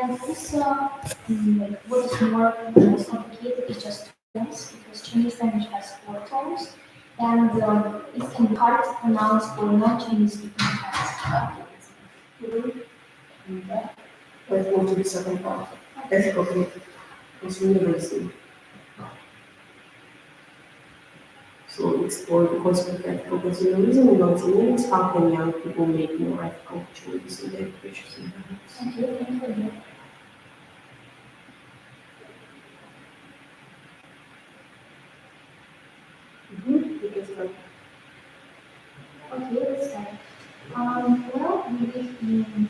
And also, like, what is more most complicated is just tones, because Chinese language has four tones, and it can be hard to pronounce for non-Chinese speaking friends. Okay. Let's go to the second part. Difficulty is literacy. So explore the concept of ethical consumerism in non-Chinese. How can young people make more ethical choices in their purchasing habits? Okay, thank you. Because Okay, let's start. Well, we live in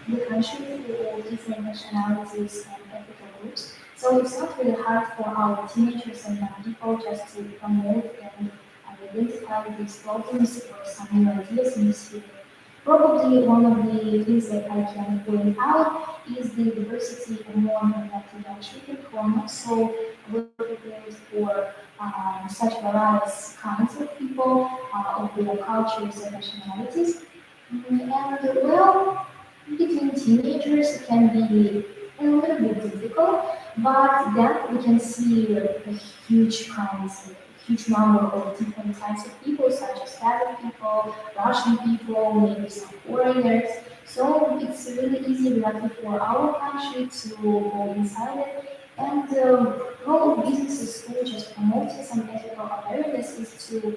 the country with all different nationalities and ethnic groups, so it's not really hard for our teenagers and young people just to promote and identify these problems or some new ideas in this field. Probably one of the things that I can point out is the diversity among the young children who are not so well prepared for such various kinds of people, of their cultures and nationalities. And well, between teenagers it can be a little bit difficult, but then we can see a huge kinds, a huge number of different types of people, such as Slavic people, Russian people, maybe some foreigners. So it's really easy lucky for our country to go inside it. And role of businesses who just promoting some ethical awareness is to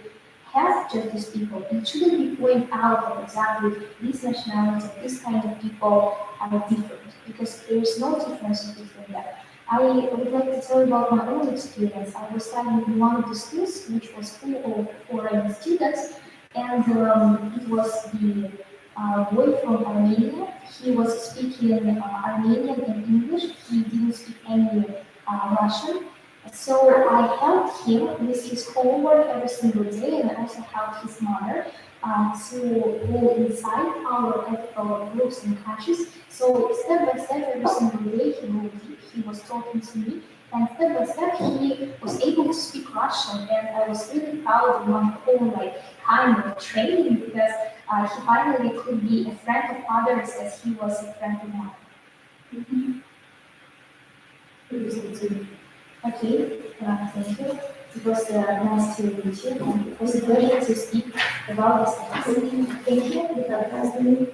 have just these people. It shouldn't be pointed out that exactly this nationality, this kind of people are different, because there is no difference between them. I would like to tell you about my own experience. I was studying in one of the schools which was full of foreign students, and it was the boy from Armenia. He was speaking Armenian and English. He didn't speak any Russian. So I helped him with his homework every single day, and I also helped his mother to go inside our ethical groups and countries. So step by step, every single day, he was talking to me, and step by step, he was able to speak Russian, and I was really proud of my own like kind of training, because he finally could be a friend of others as he was a friend of mine. Okay, thank you. It was nice to meet you, and it was a pleasure to speak about this topic. Thank you. Without hesitation.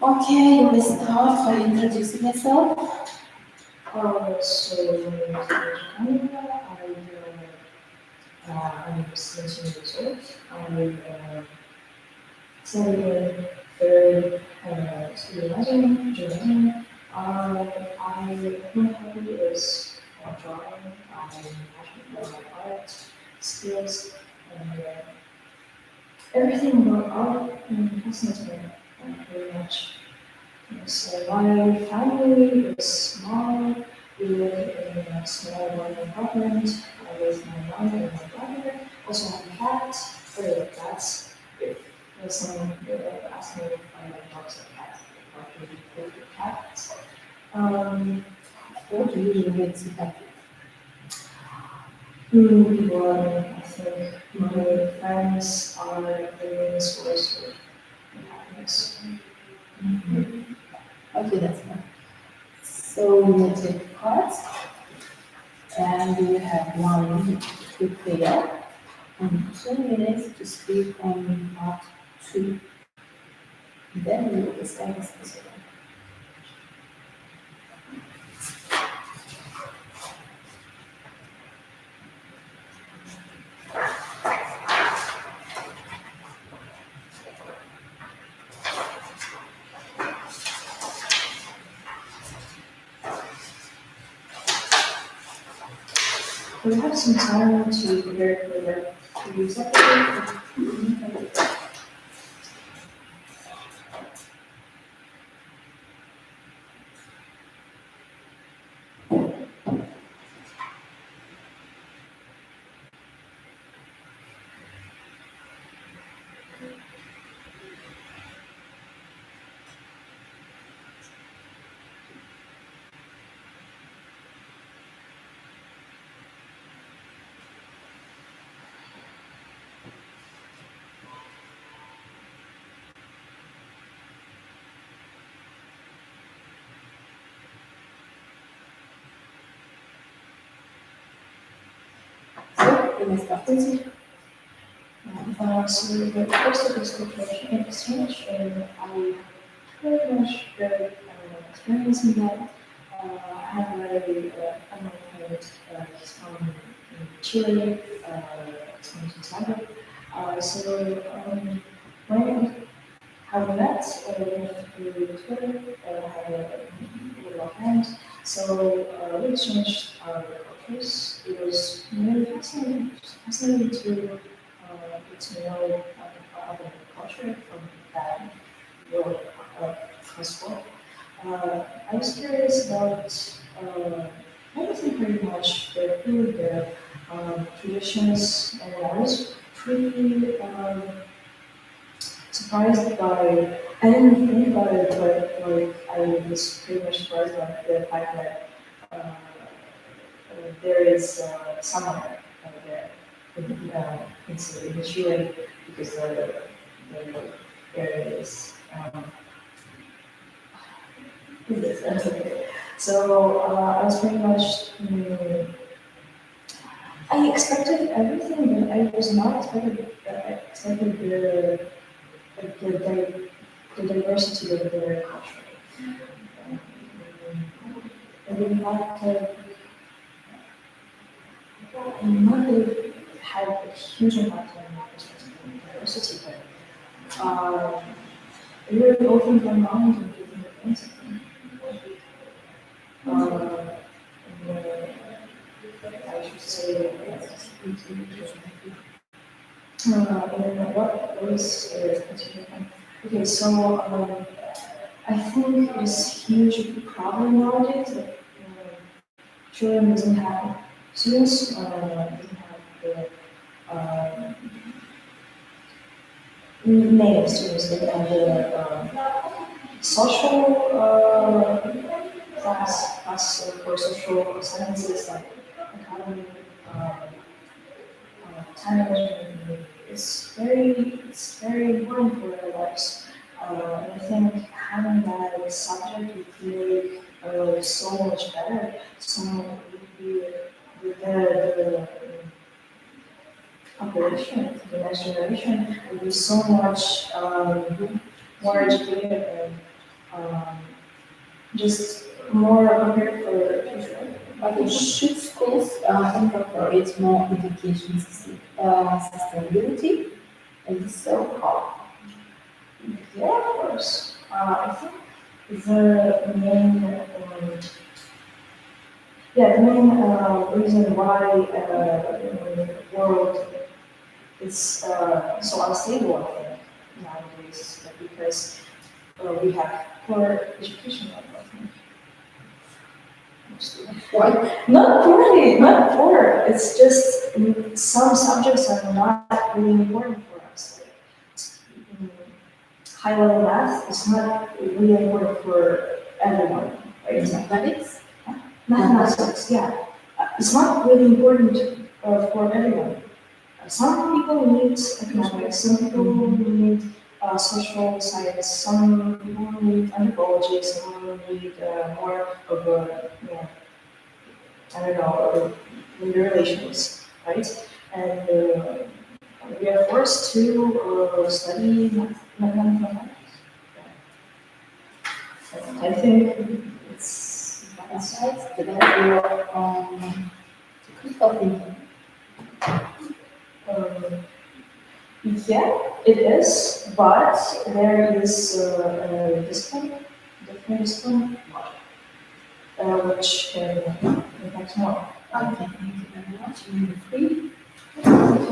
Okay, you may start by introducing yourself. So Canada, I'm 17 years old. I'm studying third student German. My hobby is drawing. I'm passionate about my art skills, and everything about art fascinates me very much. So my family is small. We live in a small one apartment with my mother and my brother. Also have a cat. But that's if someone asks me if I like dogs or cats, I really prefer cats. What do you usually make you happy? Well, I think my friends are the main source of happiness. Okay, that's fine. So we take cards, and we have one prepare and 2 minutes to speak on part 2. Then we will discuss this one. we have some time to prepare for the review section. So, you may start. So the first education exchange, I pretty much good experience in that. I have already my friend, he's from Chile, experience in Zagreb. When how we met through Twitter, had a little friend. So we exchanged our cultures. It was really fascinating to get to know other culture from that world possible. I was curious about everything pretty much, the food, the traditions, and I was pretty surprised by, I didn't think about it, but like I was pretty much surprised by the fact that there is summer there in Chile because the area is so I was pretty much I expected everything, but I was not expected the diversity of their culture. And we not really had a huge impact on my perspective on diversity, but it really opened my mind and gave me things. I should say, and what was okay, so I think this huge problem nowadays that children doesn't have students doesn't have the native students that have the social class for social sciences like economy, time management. It's very important for their lives. And I think having that subject would make so much better. So would be the population, the next generation would be so much more educated and just more prepared for the future. But should schools incorporate more education sustainability? And so how? Yeah, of course. I think the main reason why the world is so unstable, I think, nowadays is because we have poor education level, I think. Why? Not poor. It's just some subjects are not really important for us. Like, high level math is not really important for everyone. Right? Mathematics? Mathematics, yeah. It's not really important for everyone. Some people need economics, some people need social science, some people need anthropology, some need more of a, I don't know, the relations, right? And we are forced to study mathematics. And I think it's Besides the value critical thinking. Yeah, it is, but there is a different discipline, which can impact more. Okay, thank you very much. Number 3. Vamos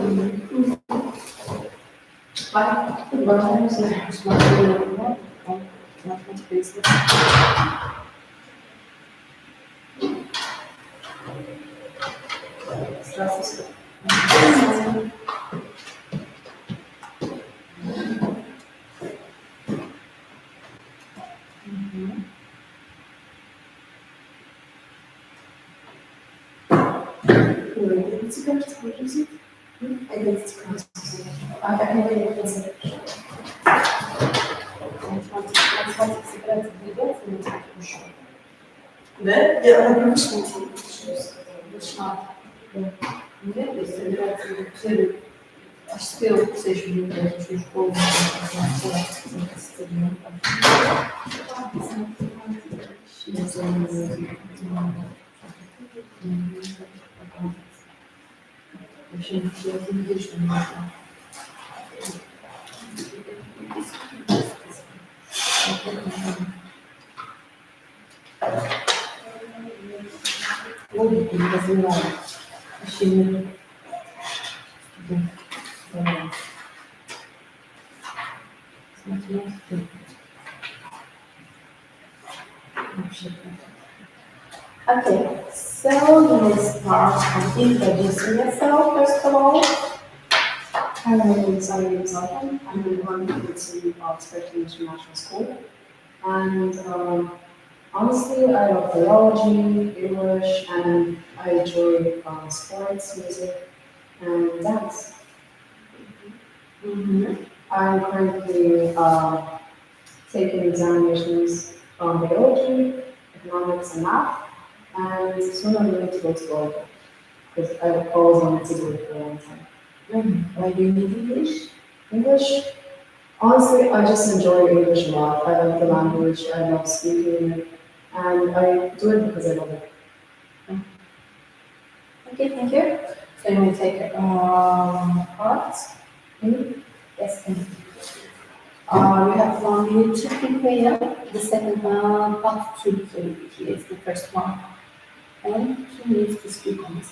Да? Я обычно Acho que seja muito de povo, Okay, so you may start from introducing yourself first of all. Hi, my name is Ағылшын. I'm going to Spectrum International School. And honestly, I love biology, English, and I enjoy sports, music, and dance. I'm currently taking examinations on biology, economics, and math, and soon I'm going to go to law because I've always wanted to do it for a long time. Why do you need English? English, honestly, I just enjoy English a lot. I love the language, I love speaking it, and I do it because I love it. Okay, thank you. So you may take parts. Yes, thank you. You have 1 minute to prepare. The second one, part 2. So here is the first one. And 2 minutes to speak on this.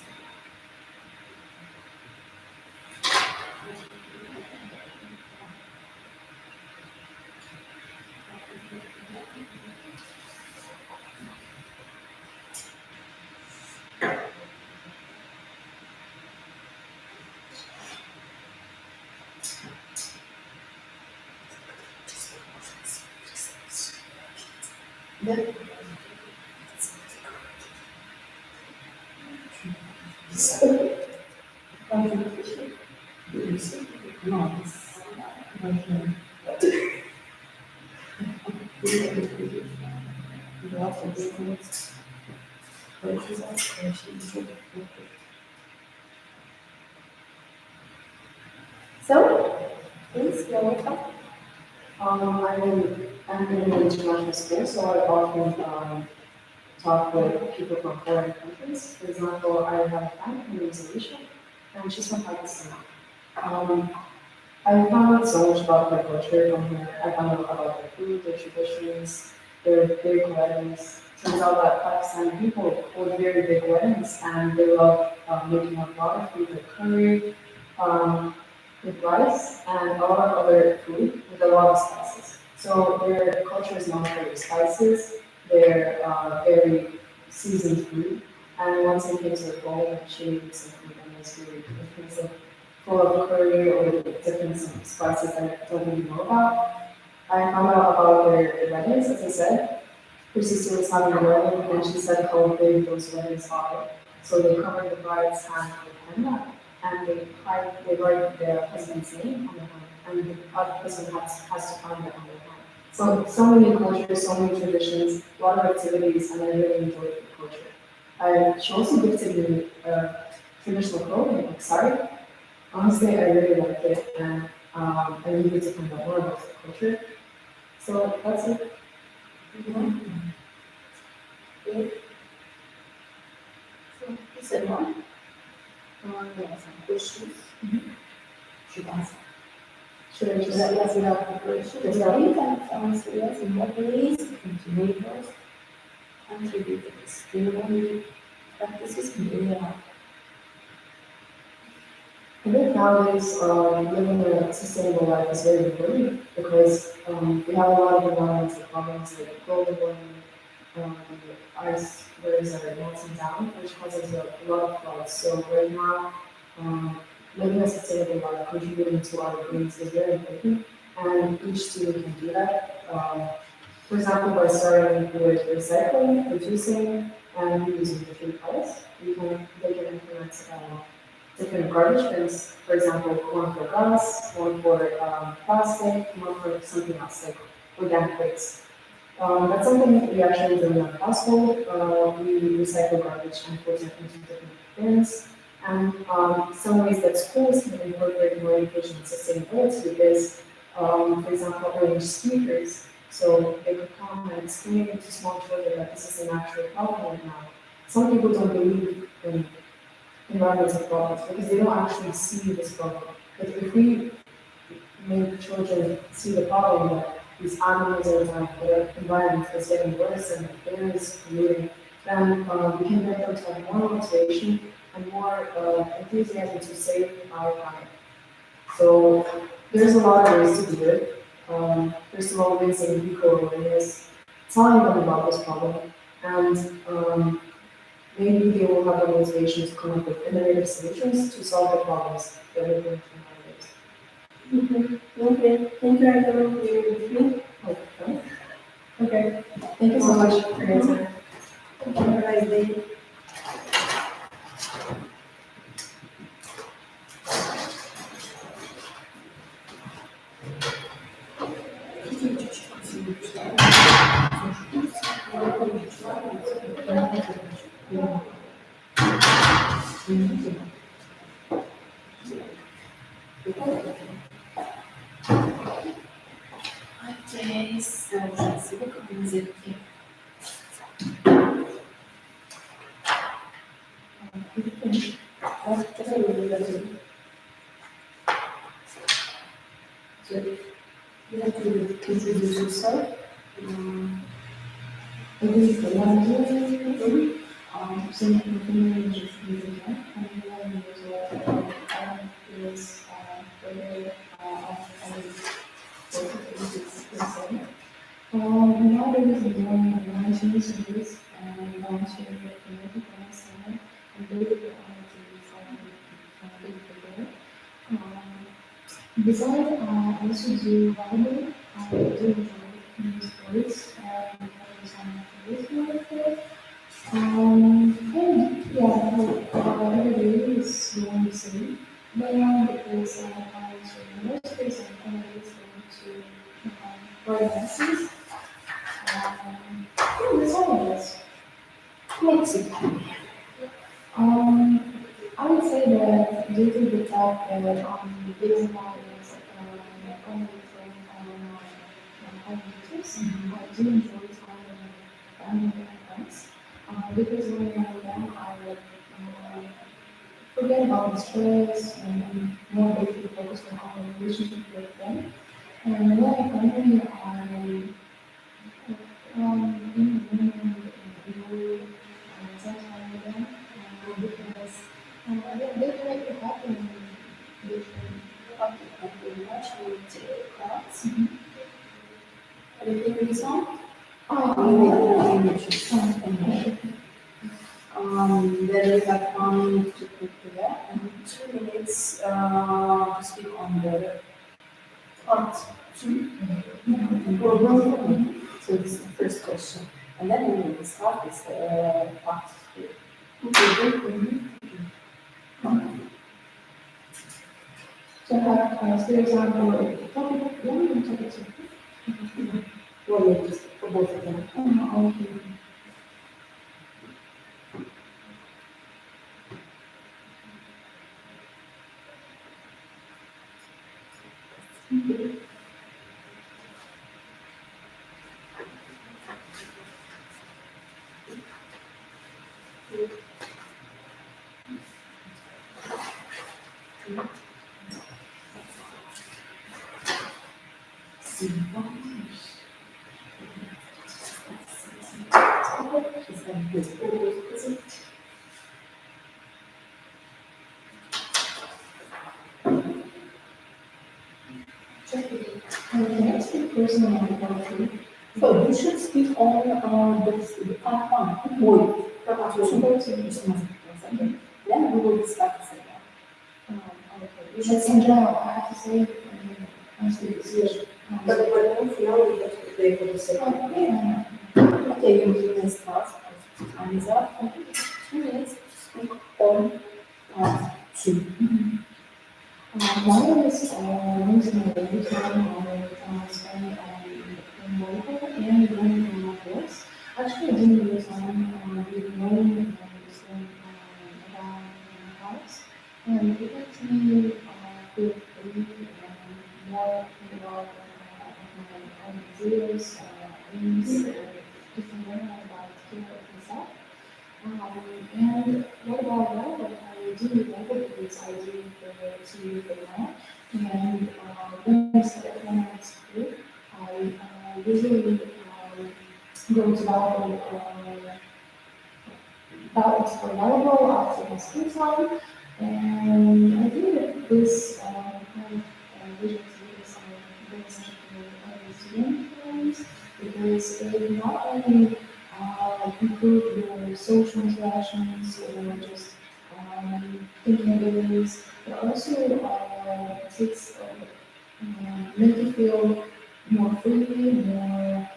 So, please, you're welcome. I'm in an international school, so I often talk with people from foreign countries. For example, I have a friend who lives in Asia, and she's from Pakistan. I found out so much about their culture from her. I found out about their food, their traditions, their big weddings. Turns out that Pakistani people hold very big weddings, and they love making a lot of food like curry, with rice, and a lot of other food with a lot of spices. So their culture is known for their spices, their very seasoned food. And once I came to the bowl, and she made some food and it was really good. Full of curry or different spices that I don't even know about. I found out about their weddings, as I said. Her sister was having a wedding, and she said how big those weddings are. So they cover the bride's hand with henna, and they write their husband's name on the hand, and the other person has to find it on the hand. So many cultures, so many traditions, a lot of activities, and I really enjoyed the culture. She also gifted me traditional clothing, like sari. Honestly, I really liked it, and I needed to find out more about the culture. So that's it. So, is there one? There are some questions. Should answer. Should I just Yes, without preparation. Yes, you can answer yes in what ways, into neighbors, contributors. Do you want me practices in daily life? I think nowadays, living a sustainable life is very important because we have a lot of environmental problems like global warming, the ice rivers are melting down, which causes a lot of floods. So right now, living a sustainable life, contributing to our greens is very important, and each student can do that. For example, by starting with recycling, reducing, and reusing different products, they can implement different garbage bins. For example, one for glass, one for plastic, one for something else like organic waste. That's something we actually do in our household. We recycle garbage and put it into different bins. And some ways that schools can incorporate more education on sustainability is, for example, arrange speakers. So they could come and explain to small children that this is an actual problem right now. Some people don't believe in environmental problems because they don't actually see this problem. But if we make children see the problem that these animals are dying, that our environment is getting worse and the air is polluting, then we can get them to have more motivation and more enthusiasm to save our planet. So there's a lot of ways to do it. First of all, raising eco-awareness, telling them about this problem, and maybe they will have the motivation to come up with innovative solutions to solve the problems that we're going through nowadays. Okay, thank you, everyone, for being with me. Okay, thank you so much for your time. Have a nice day. Ok, so merci beaucoup de nous écouter. You have to introduce yourself. Maybe for one year, so you can continue just using that, and then there's a is further nowadays I'm doing volunteer service and volunteer with community grants center and really the opportunities besides, I also do volleyball. I do enjoy sports and some baseball. And yeah, every day is going the same. But now because I have gone to universities and always going to write essays. Yeah, that's all it is. Mexico. I would say that due to the fact that days nowadays only from my home teachers, I do enjoy time with family and friends. Because when I'm with them, I would forget about the stress and more basically focus on the relationship with them. And when I come here, I in the morning and spend time with them because they try to help me different. Okay, thank you very much. We will take cards. Repeat the song. Then we have 1 minute to prepare and 2 minutes to speak on the art. So this is the first question. And then we will start with part 2. So I have, for example, topic one and topic two. One minute just for both of them. Okay. Can I speak personally on poetry? So you should speak on the part one, poetry. Then we will discuss the second one. Okay. Just in general, I have to say, I speak Swedish. But no final, we have to play for the second. Yeah. Okay, you may start. Time is up. Okay. 2 minutes to speak on part two. One is losing weight, I spend in local and learning from my books. Actually, I didn't really time with learning and listening about house. And it makes me feel free and more involved in my own ideas, dreams, and just to learn about myself. And what about that? What I do like it is I do for now. And when I start when I'm at school, I usually go to volleyball after my school time. And I think that this kind of visual activities are very essential for every student because it not only improve your social interactions or just thinking abilities, but also make you feel more free, more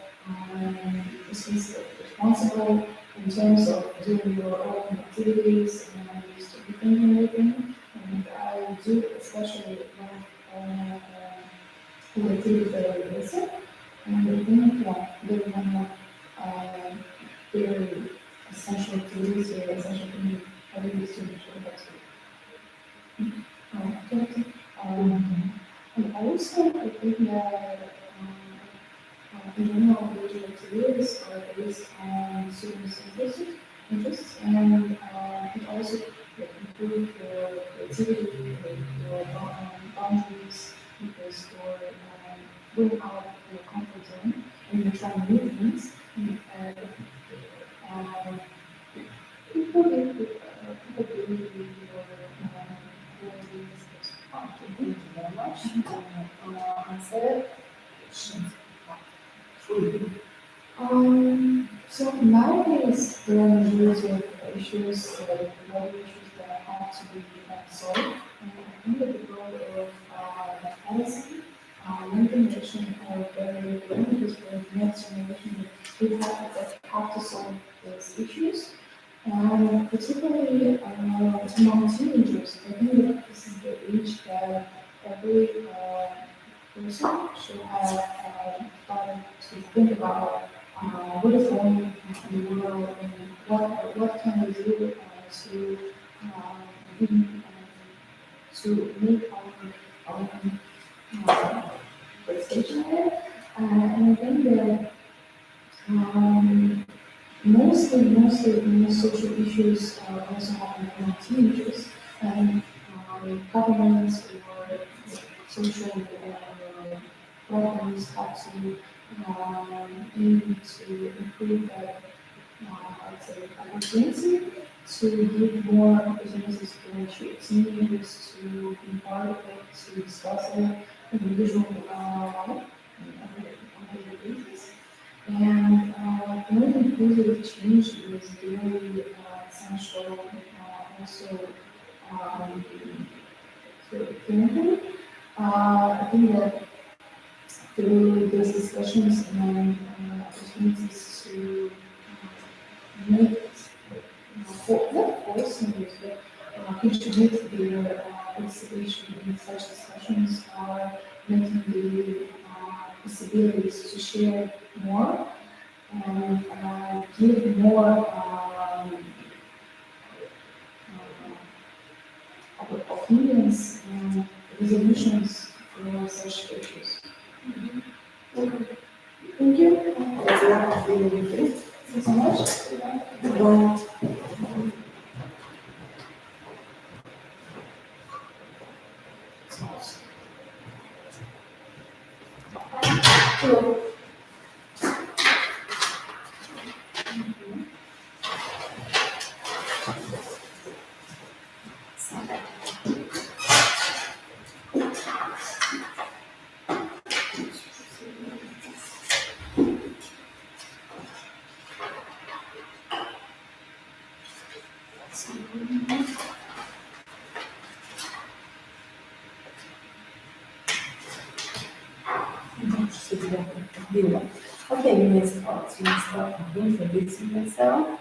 responsible in terms of doing your own activities and used to be thinking everything. And I do especially like the activities that I listen. And I think they're one of very essential activities or essential things every student should have to. And also, I think that in general, visual activities are based on students' interests, and it also improve your creativity, your boundaries, because you're going out of your comfort zone and you're trying new things. Um, people believe your abilities. Okay, thank you very much. Answer questions. So nowadays there are majority of issues, like water issues that have to be solved. And I think that the role of medicine, young generation are very important because for the next generation, we have to solve those issues. Particularly among teenagers, I think that this is the age that every person should have started to think about what is going on in the world and what can we do be, to make our own station there. And I think that most social issues also happen among teenagers, and governments or social programs have to aim to improve that, I'd say, opportunity to give more opportunities for teenagers to be part of it, to discuss it in individual life on a daily basis. And promoting positive change is very essential, also clinically. I think that through those discussions and opportunities to make not force members, but contribute their participation in such discussions are making the possibilities to share more and give more opinions and resolutions for such issues. Thank you. That's enough of the meeting. Thank you so much. Bye. Vila. Okay, you may start. You may start introducing yourself.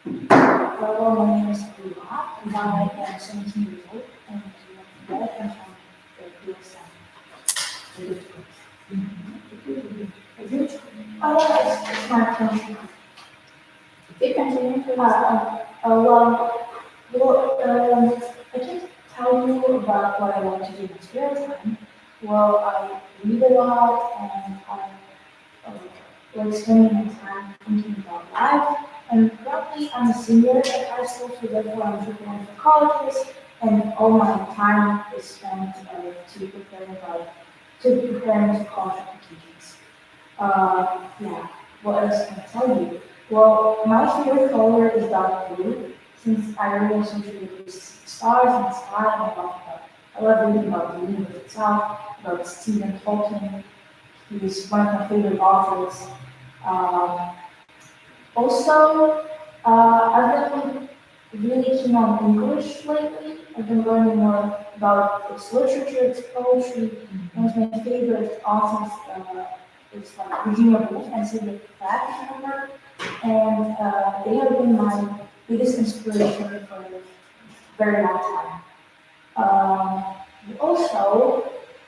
Well, my name is Lua, and I am 17 years old, and I'm from the USA. Oh, yeah, it's my country. Okay, continue. I can tell you about what I want to do in my spare time. Well, I read a lot, and I like spending my time thinking about life. And currently, I'm a senior at high school, so therefore I'm preparing for colleges, and all my time is spent to preparing for college applications. Yeah, what else can I tell you? Well, my favorite color is dark blue, since I really associate with stars and sky, and I love reading about the universe itself, about Stephen Hawking. He's one of my favorite authors. Um, Also, I've been really keen on English lately. I've been learning more about its literature, its poetry. One of my favorite authors is like Virginia Woolf and Sylvia Plath, if you remember. And they have been my biggest inspiration for a very long time. Also,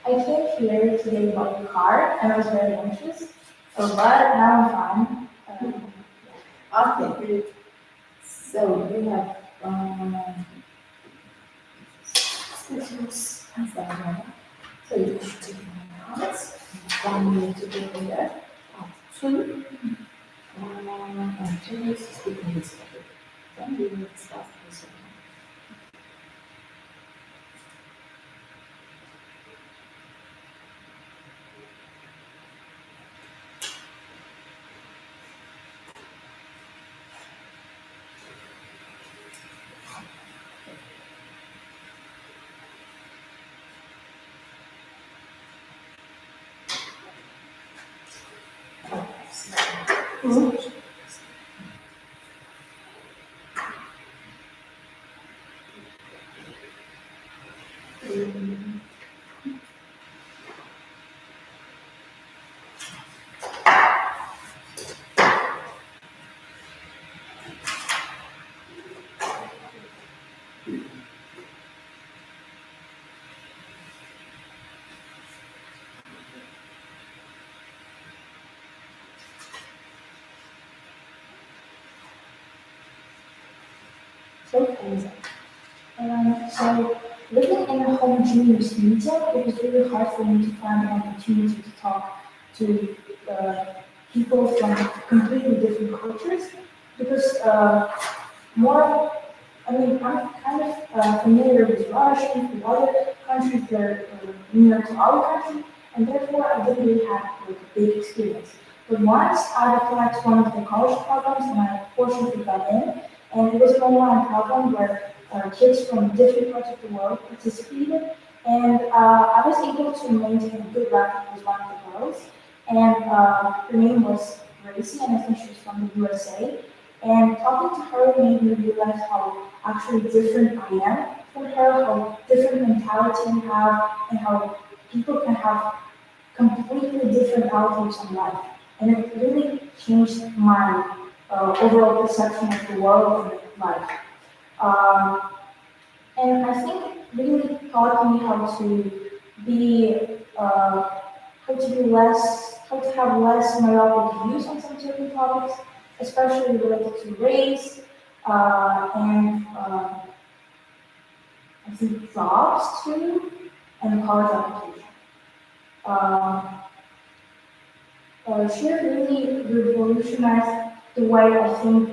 I came here today by car and I was very anxious, but now I'm fine. Okay, great. So we have questions. So you should take my cards. 1 minute to go there. 2. And 2 minutes to speak on this topic. Then we will discuss this one. So crazy. So living in a homogeneous media, it was really hard for me to find an opportunity to talk to people from completely different cultures because I'm kind of familiar with Russian, with other countries that are near to our country, and therefore I didn't really have like, a big experience. But once I applied to one of the college programs and I fortunately got in, and it was an online program where kids from different parts of the world participated, and I was able to maintain a good rapport with one of the girls, and her name was Gracie, and I think she was from the USA. And talking to her made me realize how actually different I am from her, how different mentality we have, and how people can have completely different outlooks on life. And it really changed my overall perception of the world and life. Um, and I think it really taught me be, uh, how to have less myopic views on some certain topics, especially related to race and I think jobs too, and college application. Uh, she really revolutionized the way I think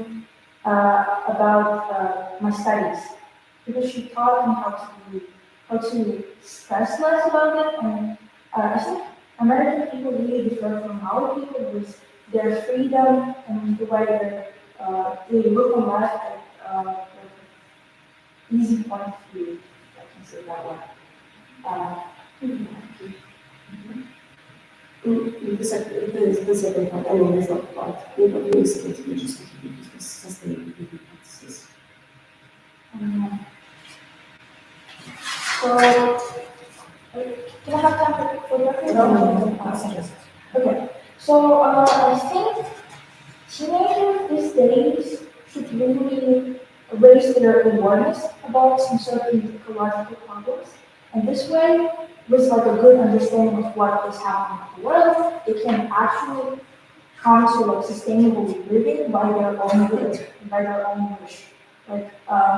about my studies because she taught me how to stress less about it, and I think American people really differ from our people with their freedom and the way they look on life at like easy point of view. I can say that way. The second part, I mean, it's not part, what is just sustainability practices. So, can I have time for your question? No, no, no. So I think teenagers these days should really raise their awareness about some certain ecological problems. And this way, with like a good understanding of what is happening in the world, they can actually come to like sustainable living by their own will, by their own wish. Like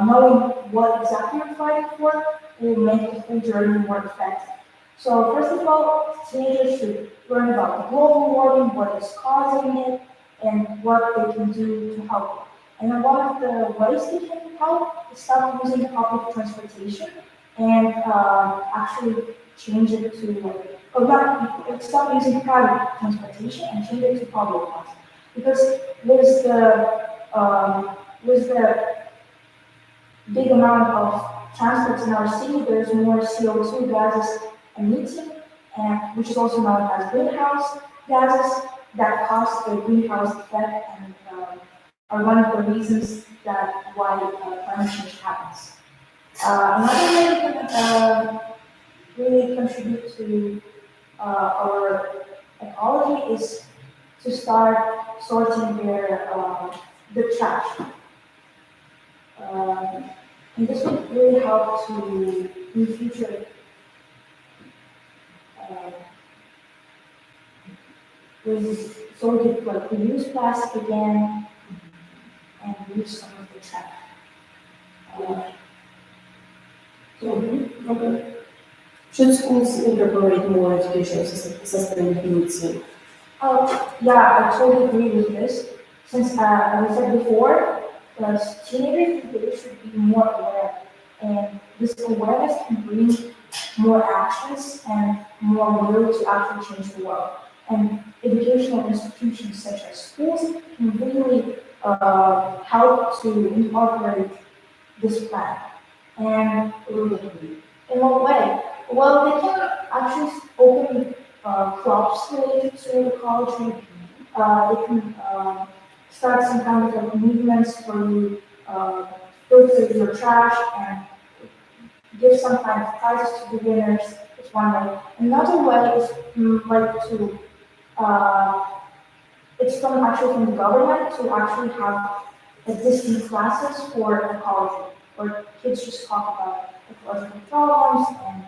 knowing what exactly you're fighting for will make the whole journey more effective. So first of all, teenagers should learn about global warming, what is causing it, and what they can do to help it. And then one of the ways they can help is stop using public transportation and actually change it to like, or not, stop using private transportation and change it to public ones. Because with the big amount of transports in our city, there's more CO2 gases emitting, and which is also known as greenhouse gases that cause the greenhouse effect and are one of the reasons that why climate change happens. Another way we can really contribute to our ecology is to start sorting the trash. And this would really help to, in the future, uh, so we could like reuse plastic again and use some of the trash. Okay. Should schools incorporate more education on sustainability? Yeah, I totally agree with this. Since, as I said before, teenagers they should be more aware, and this awareness can bring more actions and more will to actually change the world. And educational institutions such as schools can really help to incorporate this plan. And in what way? Well, they can actually open clubs related to ecology. They can start some kind of like movements where you filter your trash and give some kind of prizes to the winners. It's one way. Another way is like to it's from actually from the government to actually have existing classes for ecology, where kids just talk about ecological problems and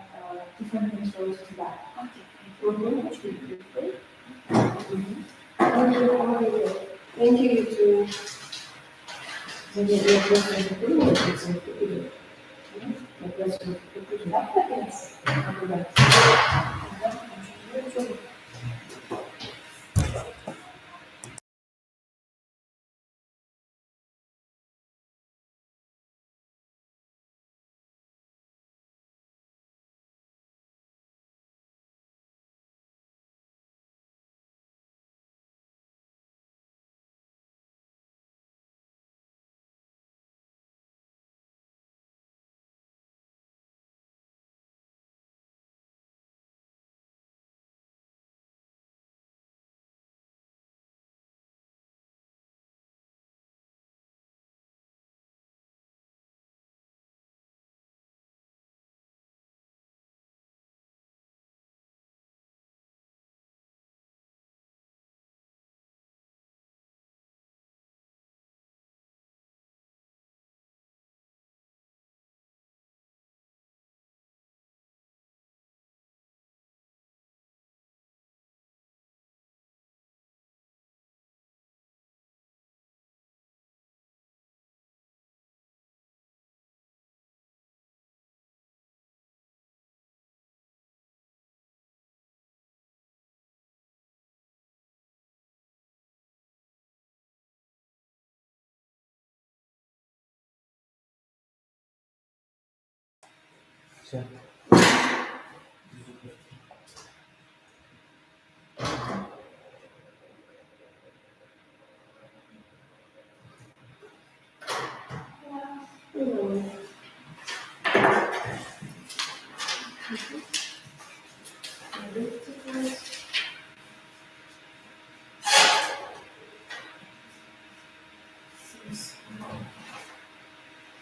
different things related to that. Thank you. Have a great day. Thank you to the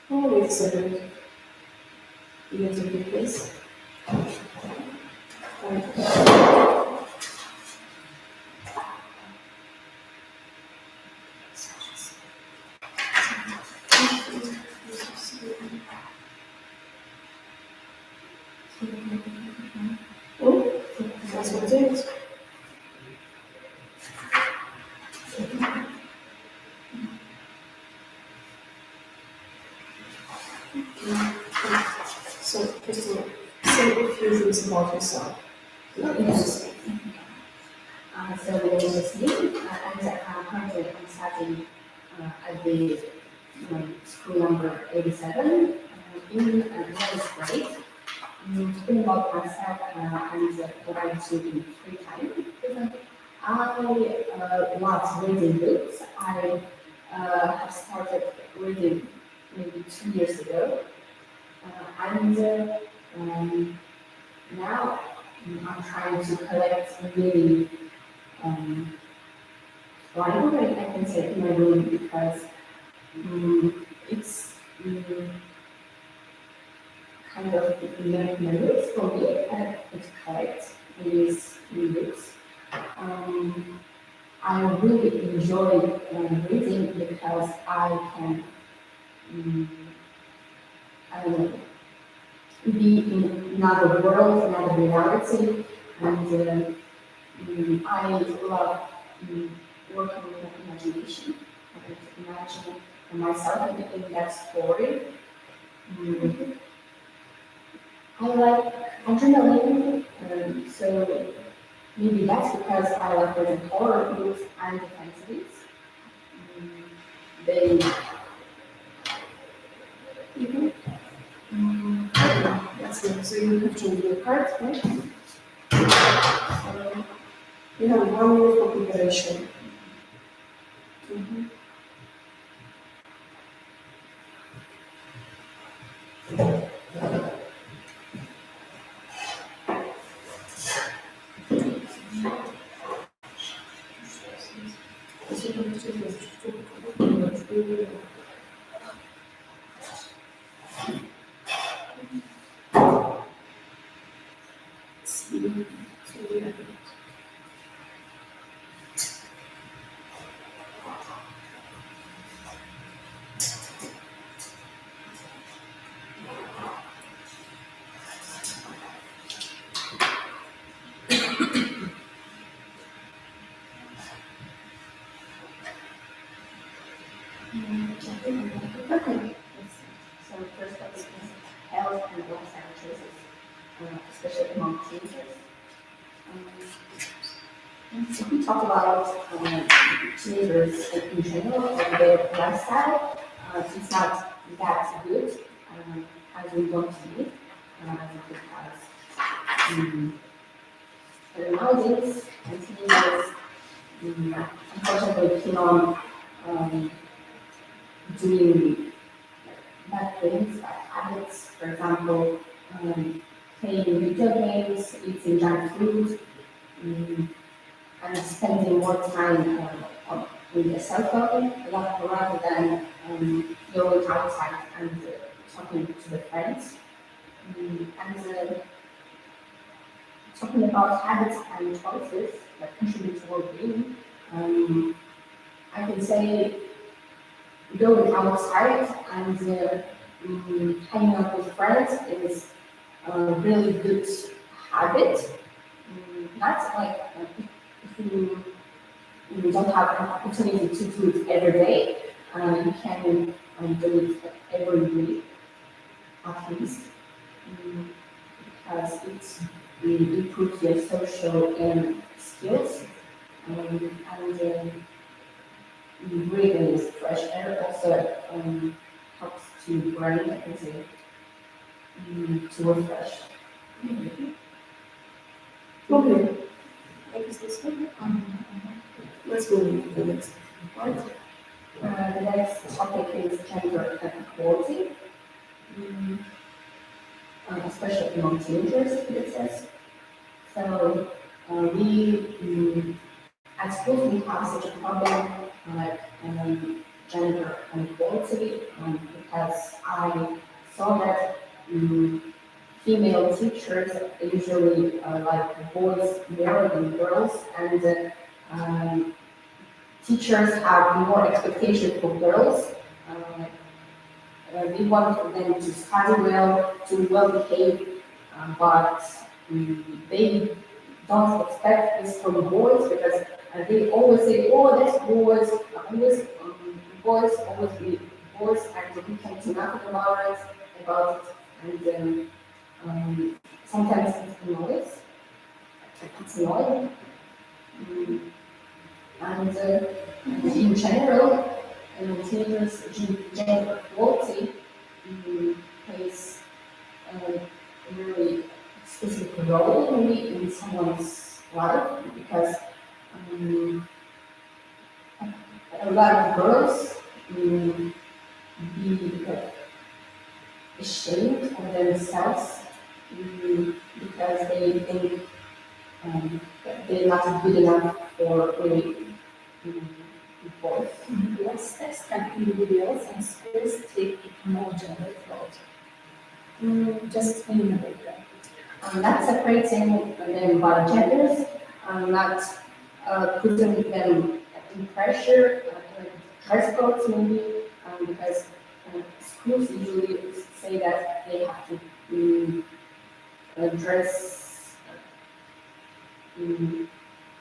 Oh, wait a second. You have to repeat this. it. So, first of all, say a few things about yourself. Yes. So my name is Lee, and currently I'm studying at the school number 87 in 11th grade. Talking about myself and what I do in free time. I love reading books. I have started reading maybe 2 years ago, and now I'm trying to collect really um, library, I can say, in my room because it's kind of memories for me to collect these books. I really enjoy reading because I can, I don't know, be in another world, another reality, and I love working with my imagination. I like to imagine myself in that story. I like adrenaline, so maybe that's because I like reading horror books and fantasies. They, That's good. So you have chosen your cards, right? You have 1 year for preparation. okay. So first up is health and lifestyle choices, especially among teenagers. So we talk about teenagers in general and their lifestyle. It's not that good as we want to be because nowadays teenagers unfortunately keep on um, doing bad things, bad habits. For example, playing video games, eating junk food, and spending more time with the cell phone rather than going outside and talking to the friends. And talking about habits and choices that contribute to well-being, I can say going outside and hanging out with friends is a really good habit. Not like if you don't have an opportunity to do it every day, you can do it every week at least, because it improves your social skills and breathing fresh air also helps to brain, I can say, to refresh. Okay. What is this one? Let's move on to the next part. The next topic is gender equality, especially among teenagers, it says. So we at schools we have such a problem like gender inequality because I saw that female teachers usually like boys more than girls, and teachers have more expectations for girls. We want them to study well, to well behave, but they don't expect this from boys because they always say, oh, that's boys, boys always be boys, and we can do nothing about it, and sometimes it's annoying, and in general, teenagers gender equality plays a very specific role maybe in someone's life because a lot of girls be ashamed of themselves because they think that they're not good enough for really boys. Yes, that's can individuals and schools take it more gender just eliminate them. Not separating them by genders, not putting them in pressure, dress codes maybe, because schools usually say that they have to dress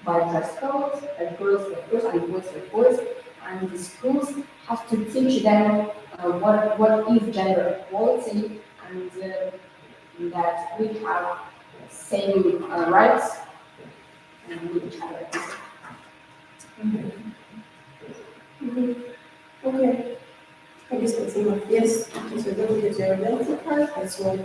by dress codes, girls with girls and boys with boys, and the schools have to teach them what is gender equality and that we have same rights with each other. Okay. I guess that's enough. Yes. Okay, so don't forget your identity card. That's one.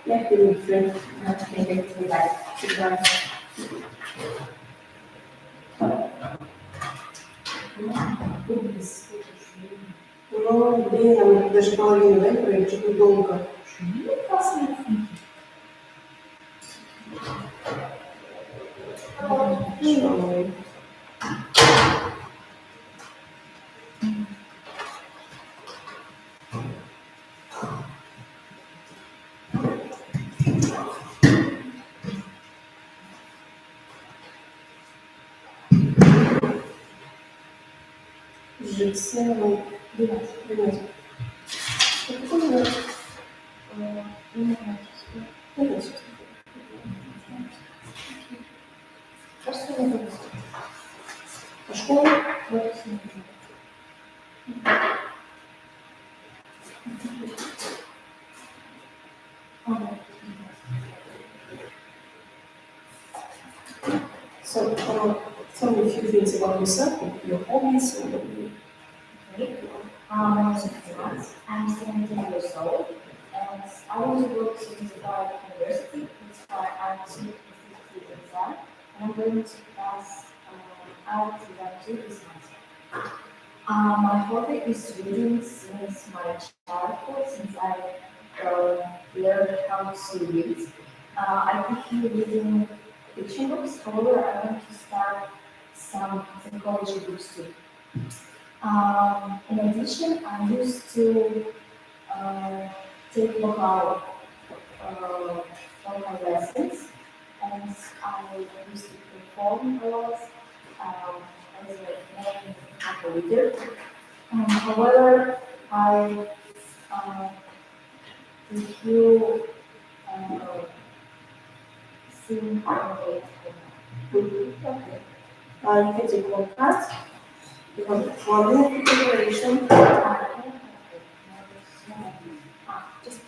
Yeah, you need three. Okay, we like to learn. Ну, блин, нам даже половину, да, проект, что-то долго. Ой. Жить, 12. Какой номер? А школа? So, tell me a few things about yourself, your hobbies, or My name is Max. I'm 17 years old, and I want to go to Dubai University. It's why I'm taking the exam, and I'm going to pass out exam 2 this month. My hobby is reading since my childhood, since I learned how to read. I prefer reading fiction books, however, I want to start some psychology books too. In addition, I used to take vocal lessons, and I used to perform a lot as a main vocal leader. However, I prefer sing only. okay. You can take one part. You have one minute preparation. Just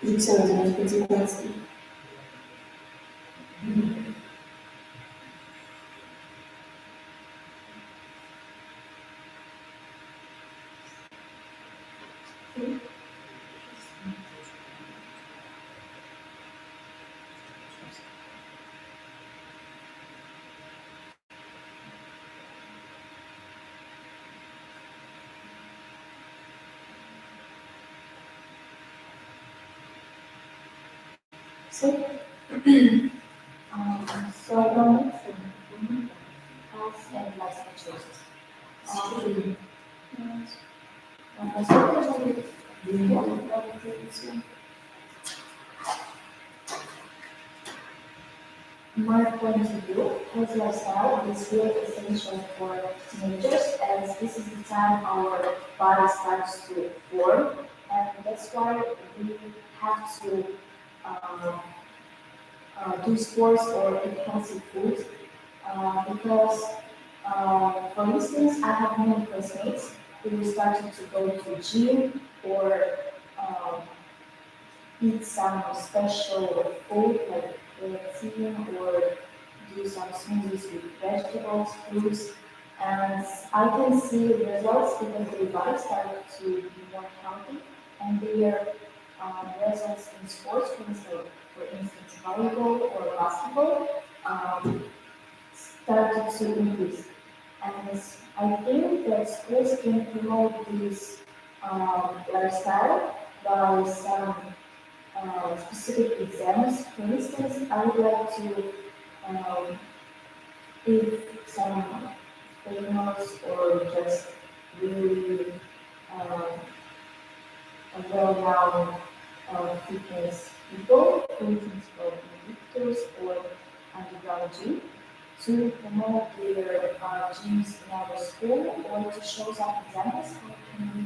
Дикция называется по 19. so my next thing has and life choices. point of view, healthy lifestyle is really essential for teenagers, as this is the time our body starts to form, and that's why we have to uh, do sports or eat healthy food. Because, for instance, I have many classmates who started to go to gym or um, eat some special food like protein or do some smoothies with vegetables, fruits, and I can see the results because their body started to be more healthy and their results in sports, for instance, volleyball or basketball, started to increase. And I think that schools can promote this lifestyle by some specific exams. For instance, I would like to um, if some famous or just really um, well-known fitness people, for instance, for lifters or underground gym, to promote their gyms in our school or to show some examples how can we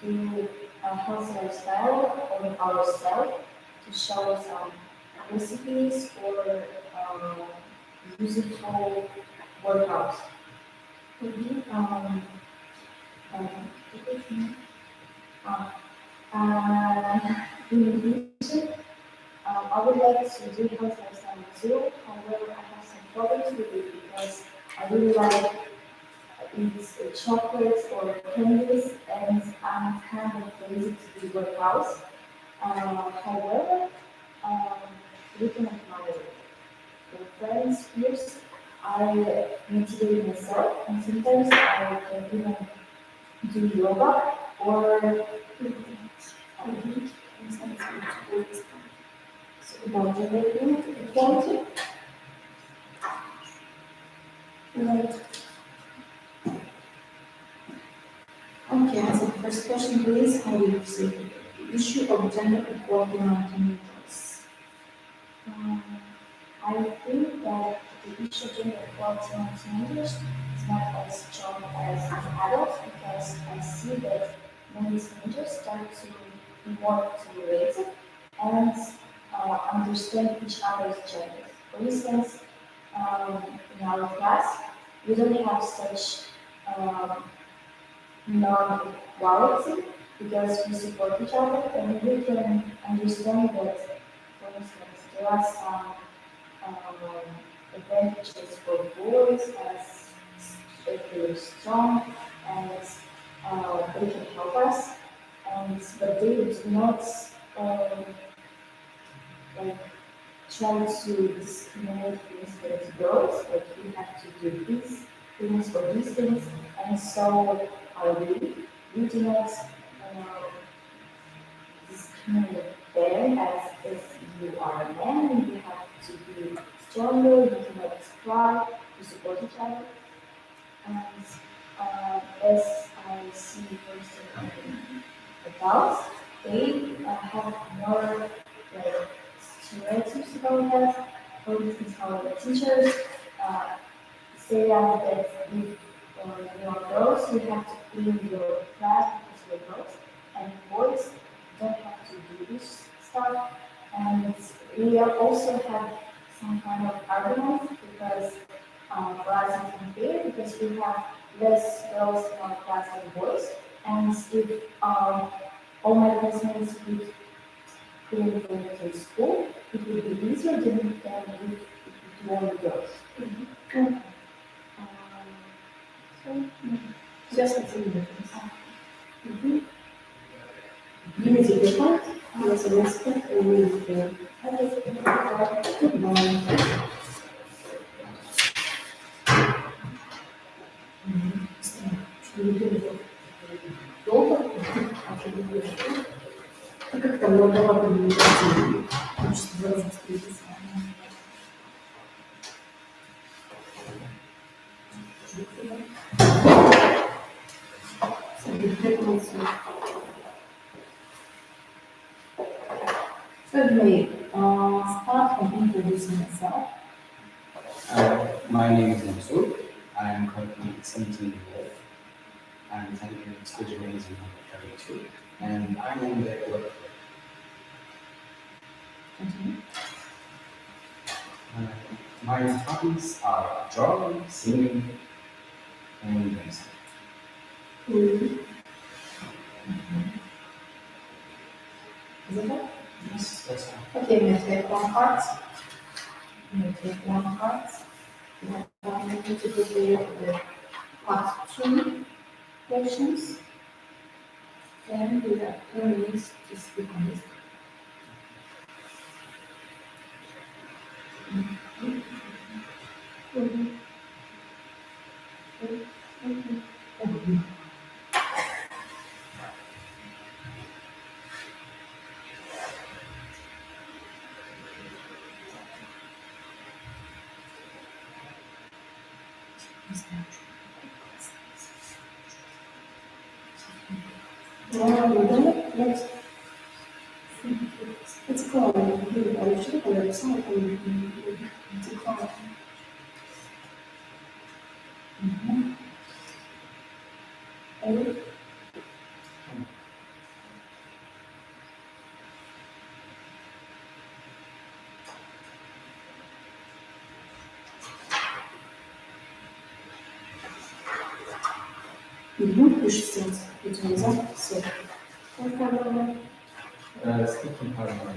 do a healthy lifestyle on ourselves to show some recipes or useful workouts. Maybe um, uh, in addition, I would like to do healthy lifestyle too. However, I have some problems with it because I really like eat chocolates or candies, and I'm kind of lazy to do workouts. However, um, looking at my friends' peers, I motivate myself, and sometimes I can even do yoga or dancing. Okay, as a first question, please, how do you see the issue of gender equality among teenagers? Um, I think that the issue of gender equality among teenagers is not as strong as in adults because I see that many teenagers start to be more tolerated and understand each other's genders. For instance, in our class, we don't have such um, non-equality because we support each other and we can understand that, for instance, there are some advantages for boys as if they're strong and they can help us, and but they do not um, like try to discriminate against girls, like you have to do these things or these things, and so are we do not discriminate them as if you are a man, you have to be stronger, you cannot cry, to support each other. And as I see, for instance, in adults, they have more like stereotypes about that. For instance, how the teachers say that if you are girls, you have to clean your class because you're girls, and boys don't have to do this stuff. And we also have some kind of arguments because for us it's unfair because we have less girls in our class than boys. And if all my classmates would couldn't go to school, it would be easier than if it would only girls. Just a few difference. You need to be part, you as a respect, and you need to good morning. Долго? Как там много коммуникации? Хочется два раза встретиться. Thirdly, start and introducing yourself. My name is Mansoor. I'm currently 17 years old. I'm attending school journalism at 32, and I'm in the work. Continue. My hobbies are drawing, singing, and dancing. Is it that? Yes, that's all. Okay, we take one part. We take one part. We have 1 minute to prepare the part 2 questions. Then we have 2 minutes to speak on this. It's called, I should have it's not it's called. Пишется, это не за все. Speaking part of my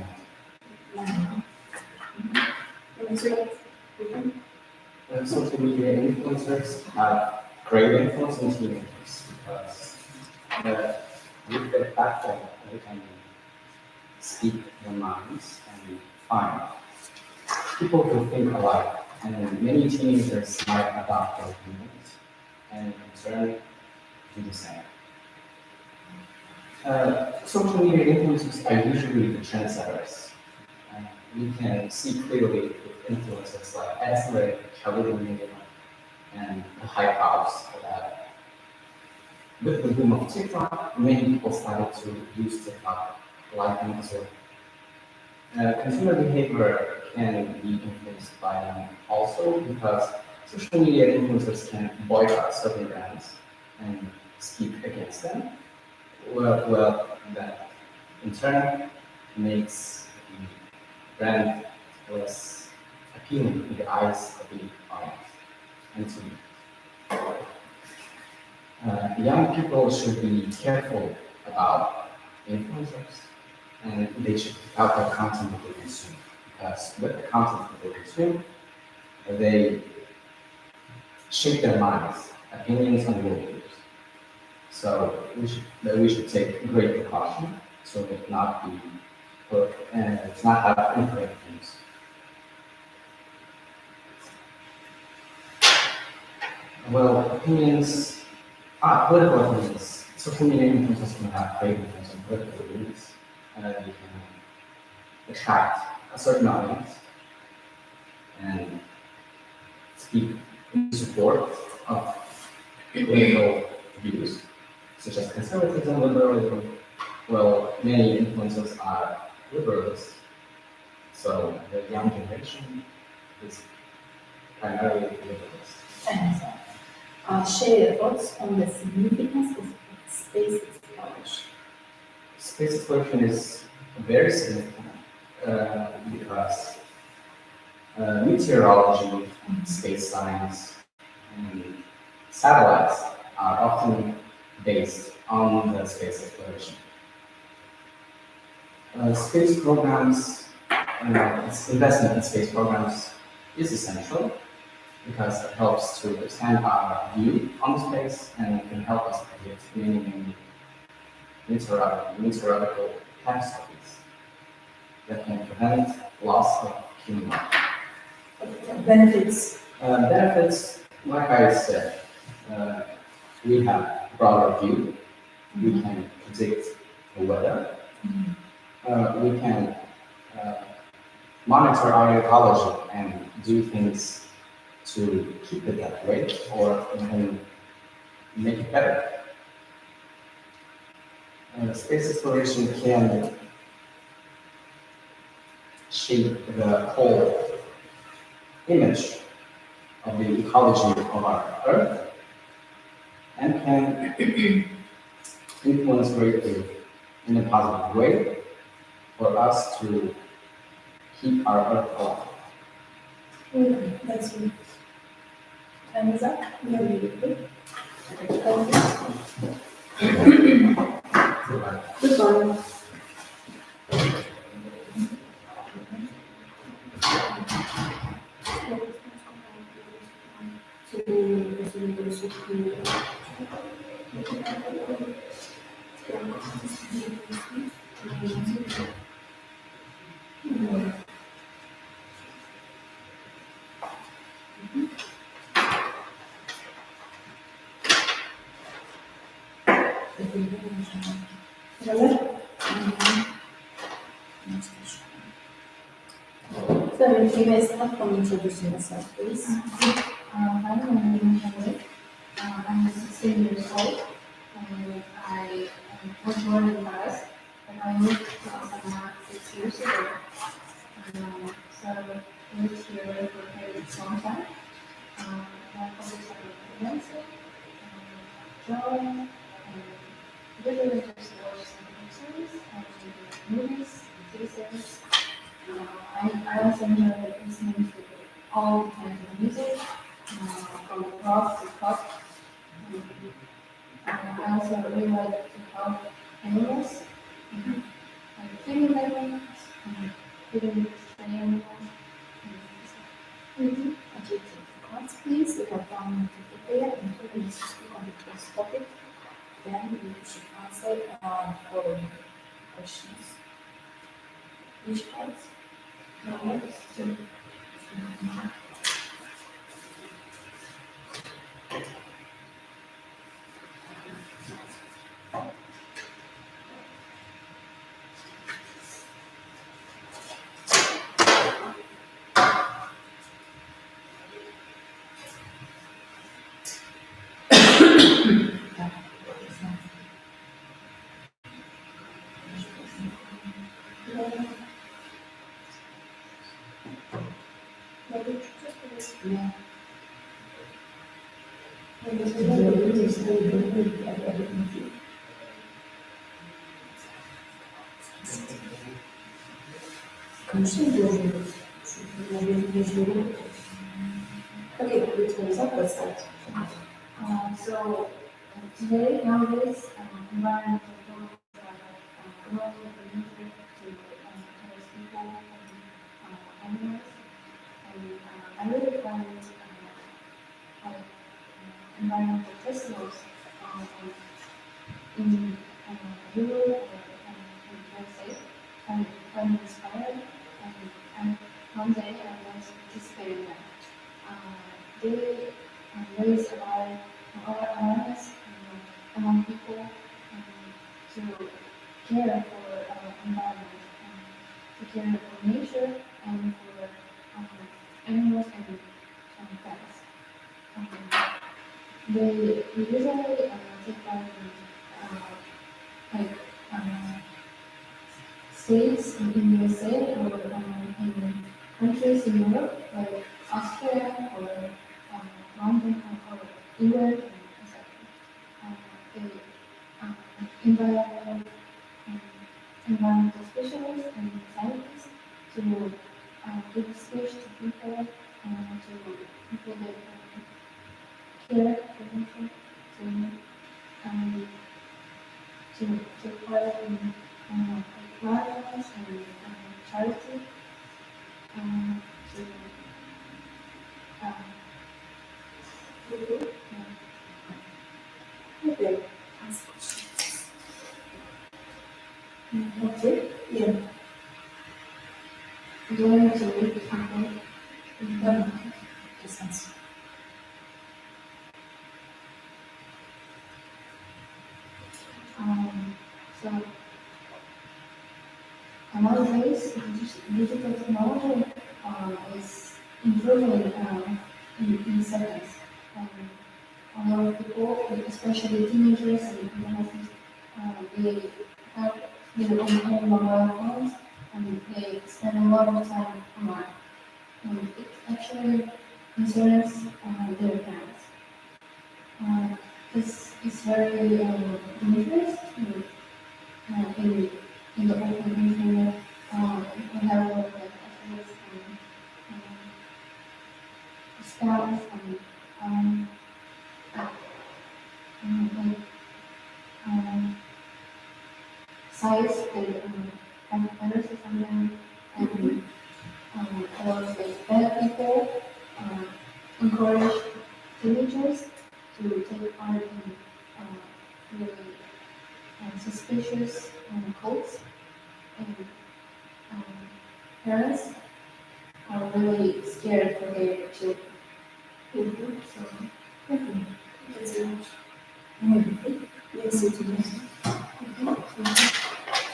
social media influencers have great influence on teenagers because with their platform, they can speak their minds and find people who think alike. And many teenagers might adopt their opinions and in turn do the same. Social media influencers are usually the trendsetters. We can see clearly with influencers like Esme, Charlie, and the hype house that with the boom of TikTok, many people started to use TikTok like Amazon. Consumer behavior can be influenced by them also because social media influencers can boycott certain brands and speak against them. Well, that in turn makes the brand less appealing in the eyes of the audience. And so, young people should be careful about influencers, and they should pick out the content that they consume. Because with the content that they consume, they shape their minds, opinions, and worldviews. So we should take great precaution so it not be put and it's not have incorrect views. Well, opinions, political opinions. Social media influencers can have great influence on political opinions. They can attract a certain audience and speak in support of political views, such as conservatism, liberalism. Well, many influencers are liberals, so the young generation is primarily liberals. Thanks. Share your thoughts on the significance of space exploration. Space exploration is very significant because meteorology, space science, and satellites are often based on the space exploration. Space programs, investment in space programs is essential because it helps to expand our view on space and can help us predict many meteorological catastrophes that can prevent loss of human life. Benefits. Benefits, like I said, we have broader view. We can predict the weather. We can monitor our ecology and do things to keep it that way, or even make it better. Space exploration can shape the whole image of the ecology of our Earth and can influence greatly in a positive way for us to keep our Earth alive. Okay, that's good. Time is up. Yeah, really good. Goodbye. So, if you may start from introducing yourself, please. My name is Henry. I'm 16 years old, and I was born in Paris, but I moved to Osaka 6 years ago. So I lived here for a very long time. My hobbies are dancing, drawing, and usually just watch some series and movies, TV series. I also enjoy listening to all kinds of music, from rock to pop. I also really like to help animals, like feeding them, feeding stray animals. Okay, take the cards, please. You have 1 minute to prepare and 2 minutes to speak on the first topic. Then you should answer following questions. Which cards? Yeah. Конечно, должен. Okay, which one is up? Let's start. So today, nowadays, environmental problems are growing in nature to towards people and animals. And I really find like environmental festivals in Europe or in USA find inspiring. And one day I was participating in that. They raise awareness among people to care for our environment, to care for nature and for animals and plants. They usually take part in like states in USA or in countries in Europe like Austria or London or England, etc. They environmental environmental specialists and scientists to give speech to people that care for nature, to part in wildlife and charity, to Okay. That's it? Yeah. do I have to read something? Just answer. So nowadays, digital technology is improving in seconds. A lot of people, especially teenagers and adolescents, they have their own mobile phones and they spend a lot of time online. And it actually concerns their parents. It's very dangerous to, in the open internet. We have a lot of attacks and scams and sites that have benefits from them and or like bad people encourage teenagers to take part in really suspicious cults, and um, parents are really scared for their children. So, Thanks very much. Yes, it is.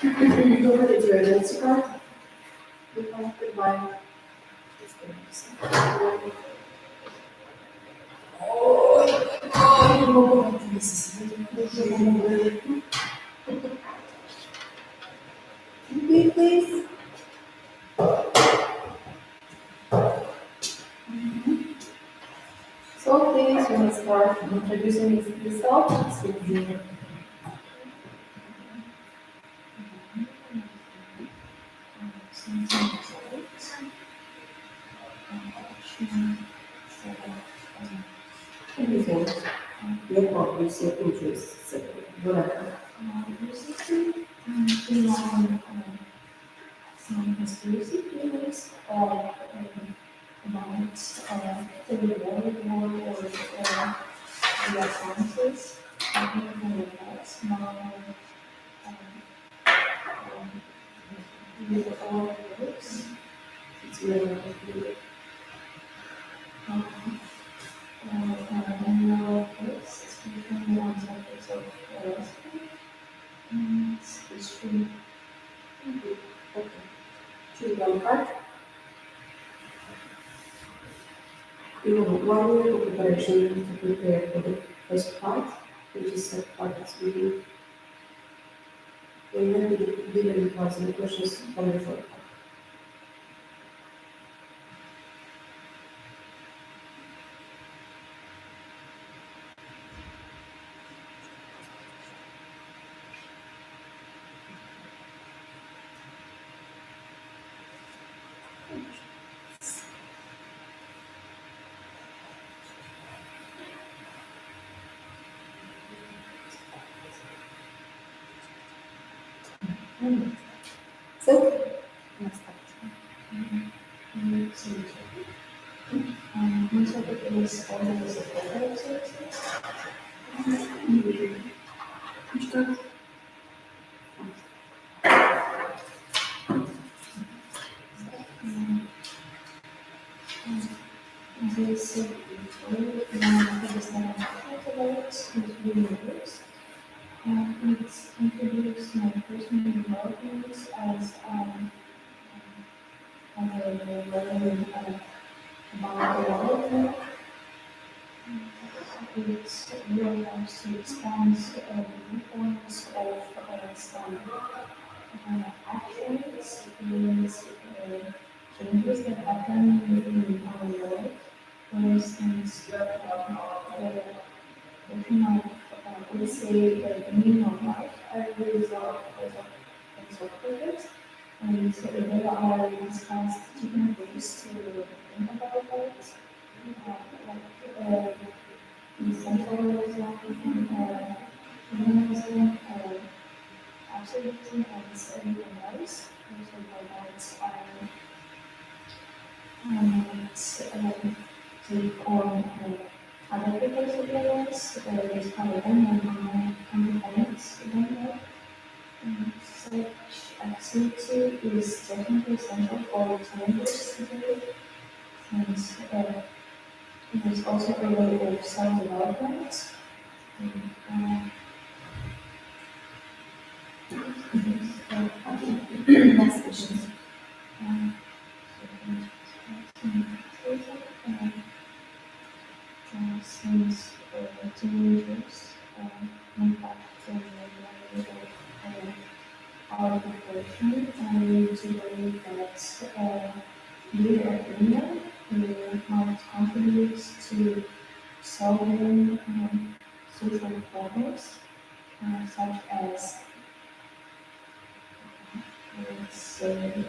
Go ahead, it's your identity card. Goodbye. Please. So please, you may start introducing yourself. Speak the anything. Your hobbies, your interests, whatever. Recently, we have some conspiracy theories about the world war or the advances of human rights. Now, with all the books, It's really annual books, speaking on topics of history. okay. Choose one card. You have 1 year of preparation to prepare for the first part, which is set part as reading. And then we will pause any questions from the third part. So, next part. Most of it is always a photo services. Which card? This is one of the about is universe. It's introduced my personal development as learning about the world. It really helps to expand the influence of some actions, means changes that happen in our world. For instance, the version of, let's say, the meaning of life as a result of projects. And so there are discussed different ways to think about it, like decentralism, humanism, absolutism, and everything else. And so by that, take on other people's opinions, there's kind of one independence in there. Such activity is definitely essential for teenagers today, since it is also a way of self-development. Next question. Since teenagers impact our preparation, I need to believe that your opinion might contribute to solving social problems, such as, let's say,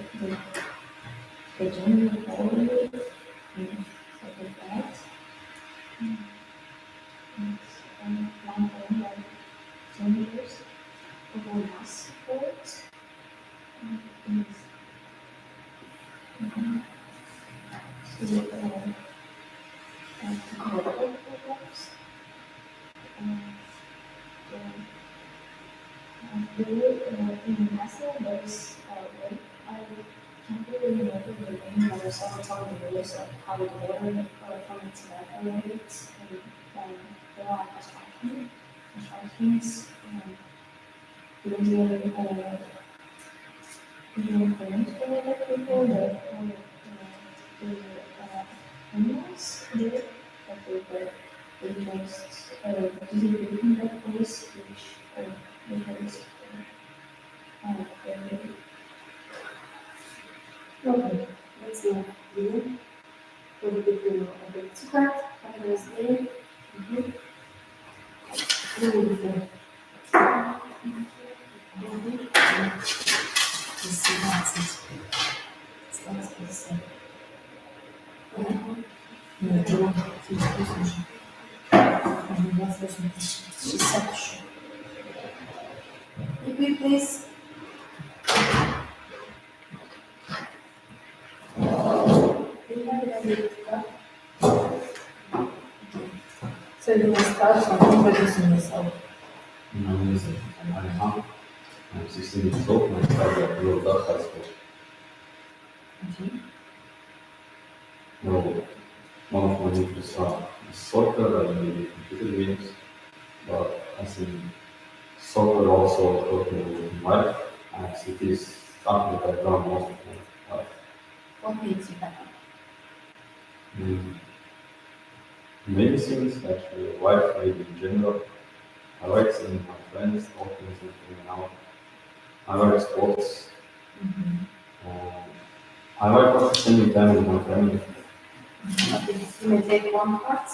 the gender equality, such as that. It's one thing that genders who will not support is global problems. Really, in NASA, there's I can't really remember the name, but I saw it's on the news of how the water from its evaporates and there are constructions usually important for people that the animals there that they just distributing that place which because Okay, let's move here. What do you feel about Scott? Have a nice day. What do you feel? Let's see that's it. That's what it said. No, Джон, ты послушай. Я слушаю. 66. Repeat, please. So you will start from introducing yourself. My name is Alejandro. I'm 16 years old and I study at Lourdes High School. Okay. Well, one of my interests are soccer and maybe computer games, but I think soccer also taught me in life, and it is something that I've done most of my life. What makes you happy? Mm. Many things, actually, life maybe in general. I like seeing my friends, talking and hanging out. I like sports. I like also spending time with my family. Okay, you may take one part.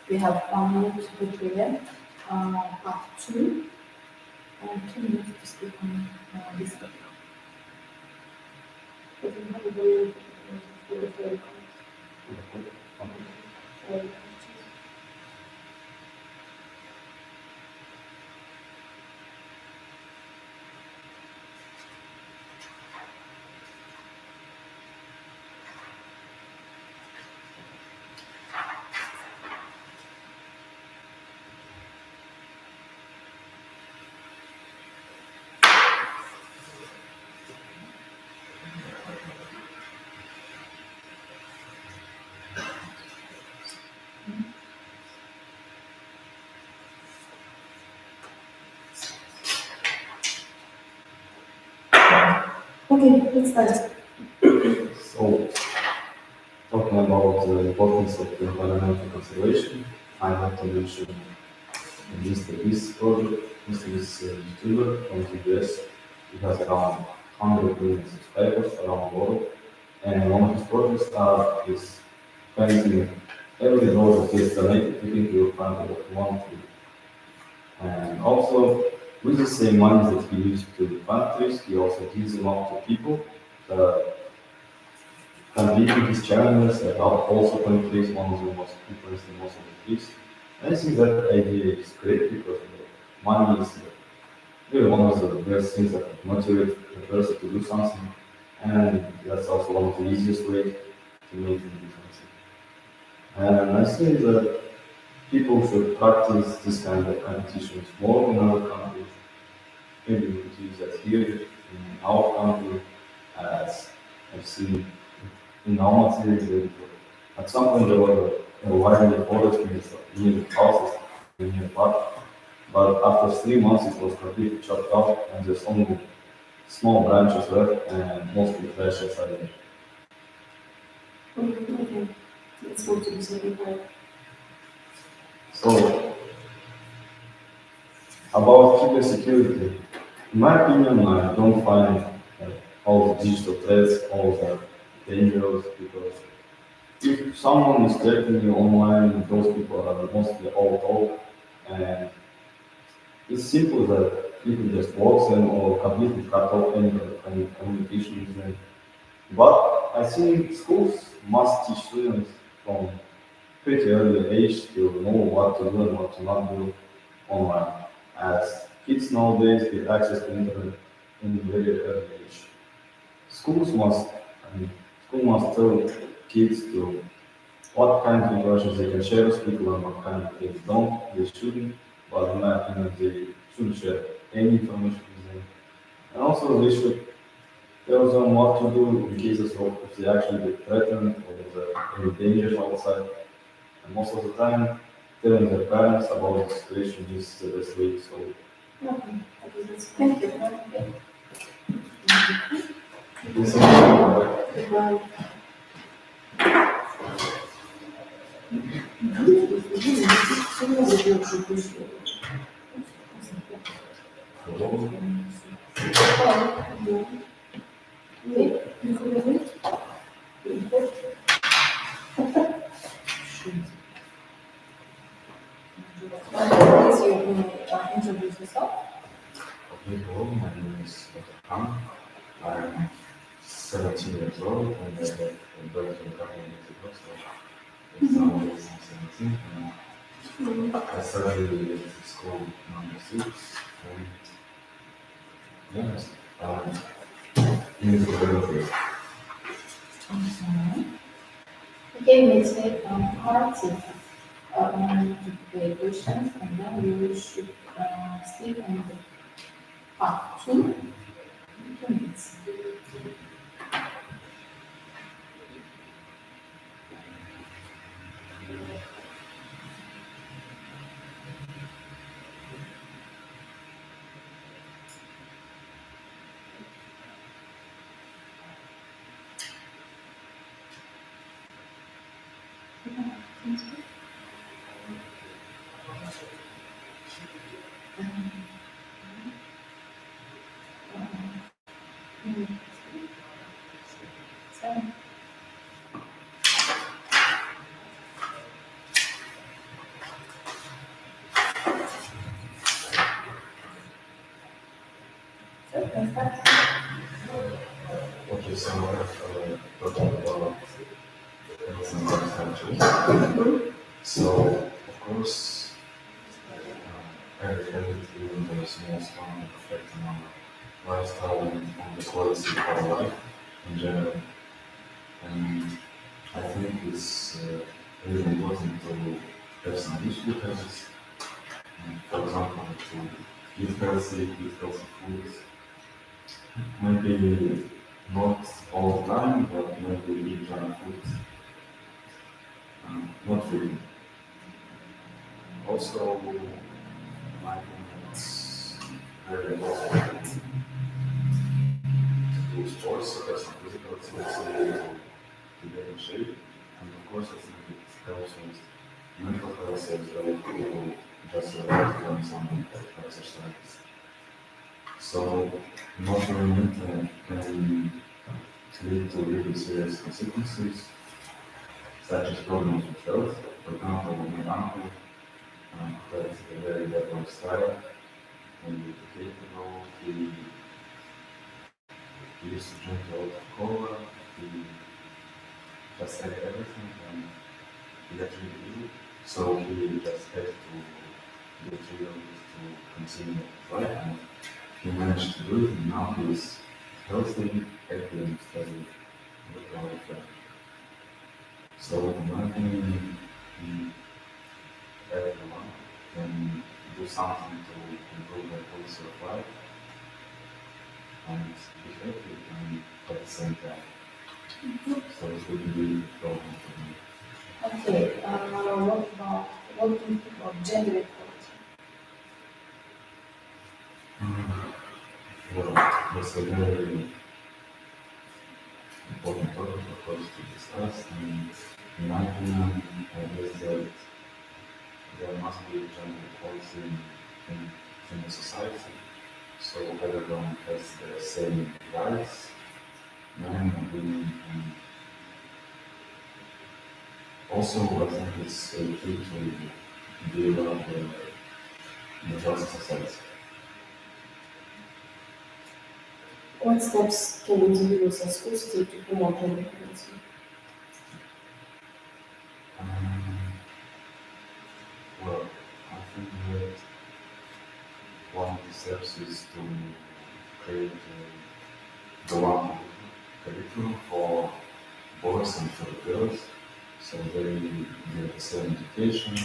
We have 1 minute to prepare. Part 2. And 2 minutes to speak on this topic. But you have a very very Okay, let's start. So, talking about the importance of environmental conservation, I want to mention Mr. Beast project. Mr. Beast YouTuber from the US. He has around 100 million subscribers around the world. And one of his projects is planting every door that gets donated, you think you'll plant one tree. And also, with the same money that he used to plant trees, he also gives them out to people that completing his challenges and also plant trees. One of them was who plants the most of the trees. And I think that idea is great because money is really one of the best things that motivate the person to do something. And that's also one of the easiest ways to make them do something. And I think that people should practice this kind of competitions more in other countries. Maybe we could use that here in our country, as I've seen in Almaty. At some point there were a widely forest near the houses, near the park. But after 3 months it was completely chopped off and there's only small branches left and mostly fresh inside it. Okay, let's move to the second part. So, about cybersecurity, In my opinion, I don't find all the digital threats, all the dangerous because if someone is threatening you online, those people are mostly all talk, and it's simple that you can just block them or completely cut off any communication with them. But I think schools must teach students from pretty early age to know what to do and what to not do online. As kids nowadays get access to internet in a very early age. Schools must, I mean, school must tell kids to what kind of information they can share with people and what kind of things don't. They shouldn't, but in my opinion, they shouldn't share any information with them. And also, they should tell them what to do in cases of if they actually get threatened or if there are any dangers outside. And most of the time, telling their parents about the situation is the best way to solve it. Thank you. This is Please, you introduce yourself. Hello, my name is Dr. Khan. I'm 17 years old and I have a birth in couple of years ago, so it's nowadays I'm 17. I started at school number 6 and yes, in the development. Okay, let's take part the questions and then we should speak on the part 2. 2 minutes. Okay, so talking about medicine country. So, of course, every everything there is more strong affecting our lifestyle and on the quality of our life in general. And I think it's really important to have some useful habits. For example, to eat healthy foods. Maybe not all the time, but maybe eat junk foods. Not really. Also, my opinion, it's very important to do sports, so have some physical activity to get in shape. And of course, I think it helps with mental health as well, people just doing some exercise. So, emotional mental can lead to really serious consequences, such as problems with health. For example, my uncle had a very bad lifestyle. When he was 8 years old, he used to drink a lot of cola, he just ate everything and he got really ill. So he just had to get rid of it to continue his life and he managed to do it and now he's healthy, happy and steady with life. So in my opinion, everyone can do something to improve their quality of life and be happy and at the same time. So it would be really important for me. Okay, what do you think of gender equality? Well, that's a very important topic, of course, to discuss. And in my opinion, I guess that there must be gender equality in the society. so everyone has the same rights. And also, I think it's key to build up the healthy society. What steps can individuals and schools take to promote gender equality? Well, I think that one of the steps is to create the one curriculum for boys and for girls, so they get the same education,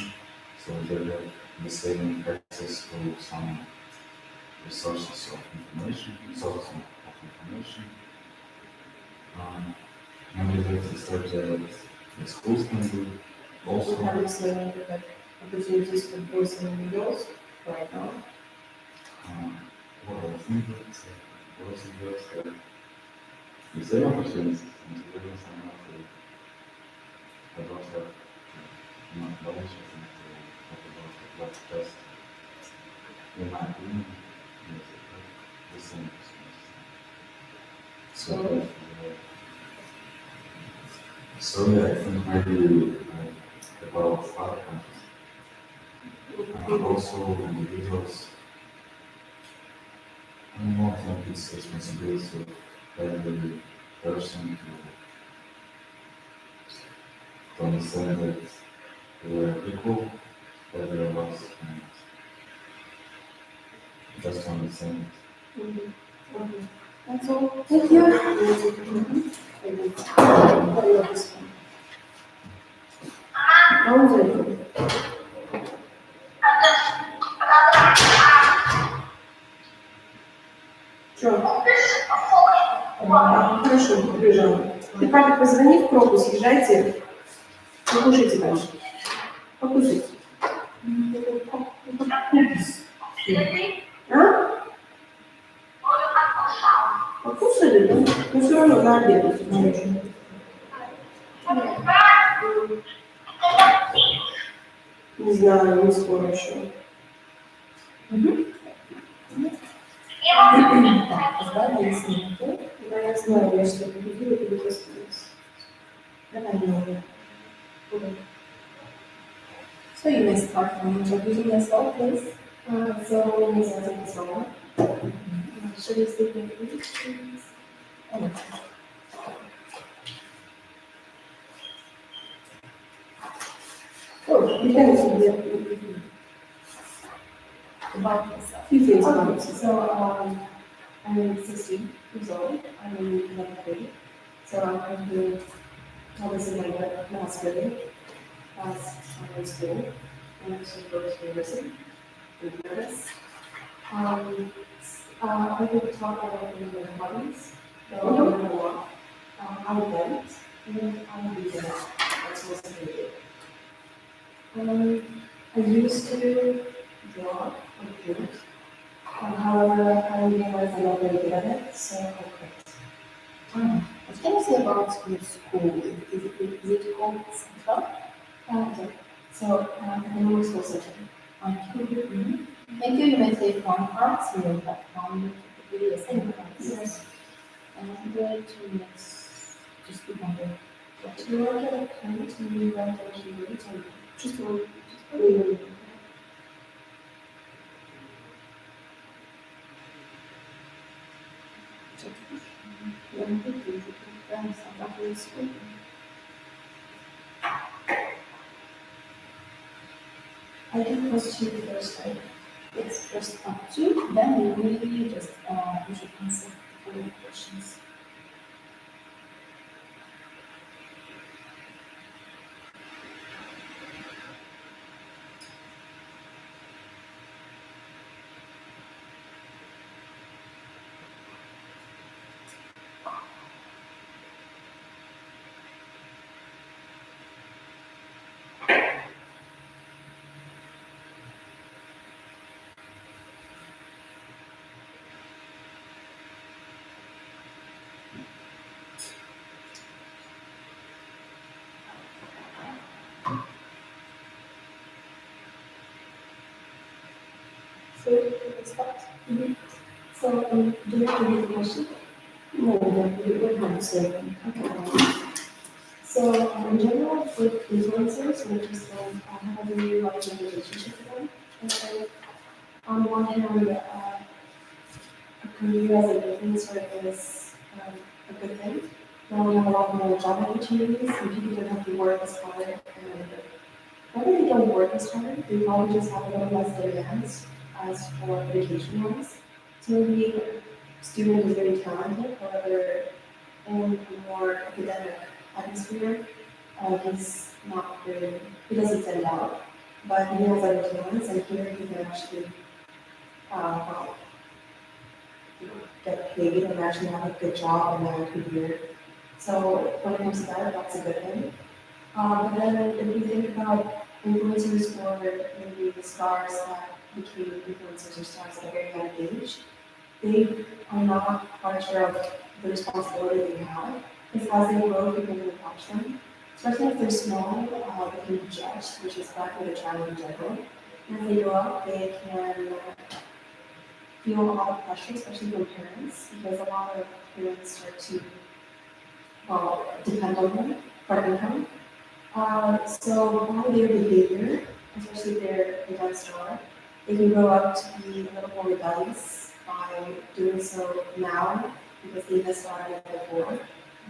so they have the same access to some resources of information. Maybe that's the step that the schools can do also. We have the same opportunities for boys and girls right now. Well, I think that boys and girls have the same opportunities, and to be honest, I don't have enough knowledge, I think, to talk about it, but just in my opinion, yes, they have the same opportunities. So yeah, I think maybe about other countries. Also individuals, I don't know, I think it's responsibility of every person to understand that we are equal, every of us, and just to understand it. That's all. Thank you. I love this one. How was it? Что? Хорошо, побежала. Ты папе позвони в пробу, съезжайте. Покушайте дальше. Покушайте. А? Покушали, да? Ну все равно на обед. Не знаю, не скоро еще. Так, позвали снимку. Да, я знаю, я что-то победила, тебе простилась. Давай, Юля. So you may start from introducing yourself, please. So, Ms. Azizova, should we speak in English, please? Oh, depends on the About yourself. few things about Okay, it. so, I'm 16 years old, I'm in 11th grade, so I'm doing, obviously, my last grade, last primary school, and also go to university, with nervous. I could talk about my hobbies, so I learn a lot. I write, and I read a lot, that's most of it. I used to draw or paint. However, I realized I'm not very good at it, so I quit. What can you say about your school? Is it called Central? Yeah. So, the new school center. Thank you. You may take one part, so you'll have one video second Yes. and 2 minutes to speak on the Do you want to get a pen to write down keywords or Just one. I can post you first, right? Yes, first up two, then we will just you should answer the following questions. So, let's start. So, do you have any question? No, we don't have to say them. So, in general, with influencers, we're just have a really loving relationship with them. And so, on one hand, a career as an influencer is a good thing. Now we have a lot more job opportunities, and people don't have to work as hard. And whether they don't work as hard, they probably just have a little less demands as for education wise. So maybe a student is very talented, however, in a more academic atmosphere, he's not very, he doesn't stand out. But he has other talents, and here he can actually well, get paid and actually have a good job and a career. So when it comes to that, that's a good thing. But then if we think about influencers or maybe the stars that became influencers or stars at a very young age, they are not quite sure of the responsibility they have. Because as they grow, people will watch them. Especially if they're small, they can be judged, which is bad for the child in general. And as they grow up, they can feel a lot of pressure, especially from parents, because a lot of parents start to, well, depend on them for income. So by their behavior, especially if they're a young star, they can grow up to be a little more rebellious by doing so now because they missed out on it before.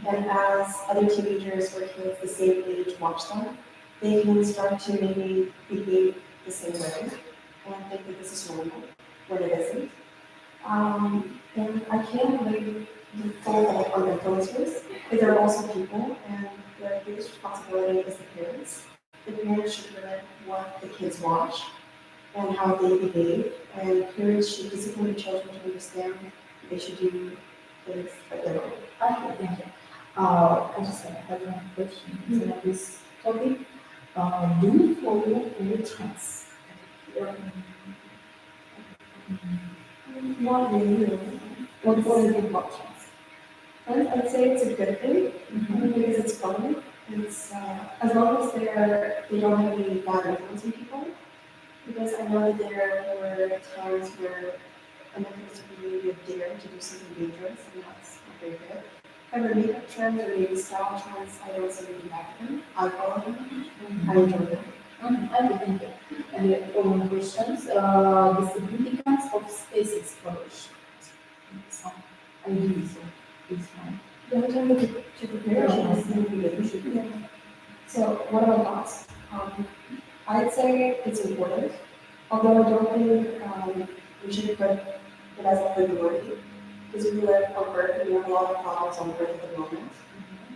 And as other teenagers or kids the same age watch them, they can start to maybe behave the same way and think that this is normal when it isn't. And I can't blame the fault on influencers, because they're also people, and the biggest responsibility is the parents. The parents should learn what the kids watch and how they behave, and parents should discipline the children to understand they should do things like their own. Okay, thank you. I just have one question about this topic. Do you follow any trends? Not really. What do you think about trends? I'd say it's a good thing because it's fun. It's as long as they don't have any bad influence on people. Because I know that there were times where an influencer would maybe dare to do something dangerous, and that's not very good. However, makeup trends or maybe style trends, I don't see anything bad with them. I follow them. I enjoy them. Okay, thank you. And the following questions, the significance of space exploration. Some ideas of this one. The only time to prepare is in So, what are my thoughts? I'd say it's important, although I don't think we should put it as a priority, because we live on Earth and we have a lot of problems on Earth at the moment.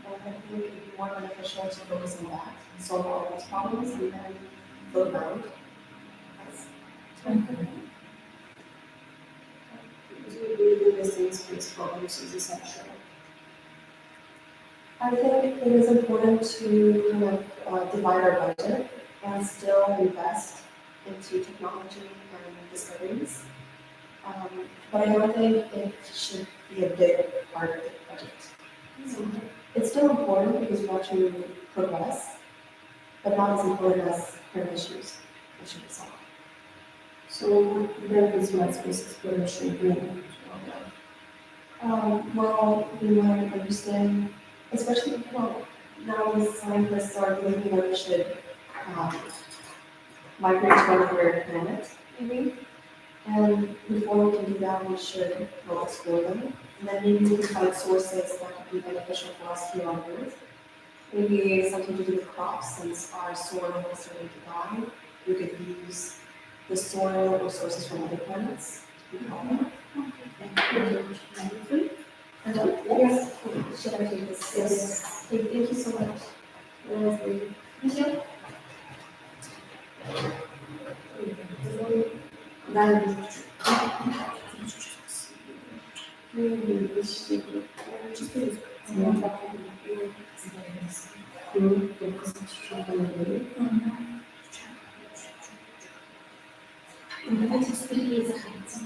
And I think it would be more beneficial to focus on that, solve all those problems, and then float around. Do you believe that the space problems is essential? I think it is important to kind of divide our budget and still invest into technology and discoveries. But I don't think it should be a big part of the budget. So it's still important because we want to progress, but not as important as current issues that should be solved. So what benefits might space exploration bring? Well, we want to understand, especially now the scientists are believing that we should migrate to another planet, maybe. And before we can do that, we should go explore them. And then maybe we can find sources that could be beneficial for us here on Earth. Maybe something to do with crops, since our soil is starting to die. We could use the soil or sources from other planets to be helpful. And yes, should I take this? Yes. Thank you so much. Thank you. Давайте быстрее заходите.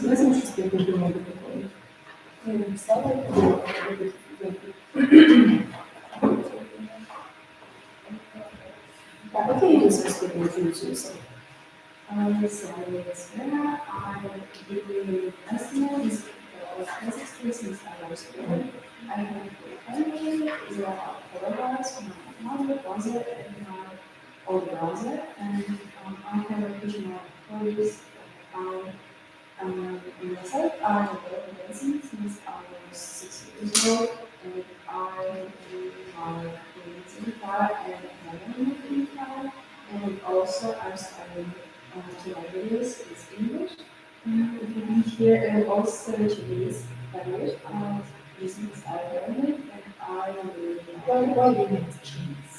Давайте сейчас придумаем такое. Yeah, okay, you can start speaking introduce yourself. So my name is Vera. I do estimates for physics since I was born. I have a family, there are four of us, my mother, brother, and my older brother, and I have occasional hobbies. And myself, I have been dancing since I was 6 years old, and I do my dancing guitar and my guitar, and also I'm studying to languages, it's English. And if you can hear, and also Chinese language, business I learned it, and I really Why do you need Chinese?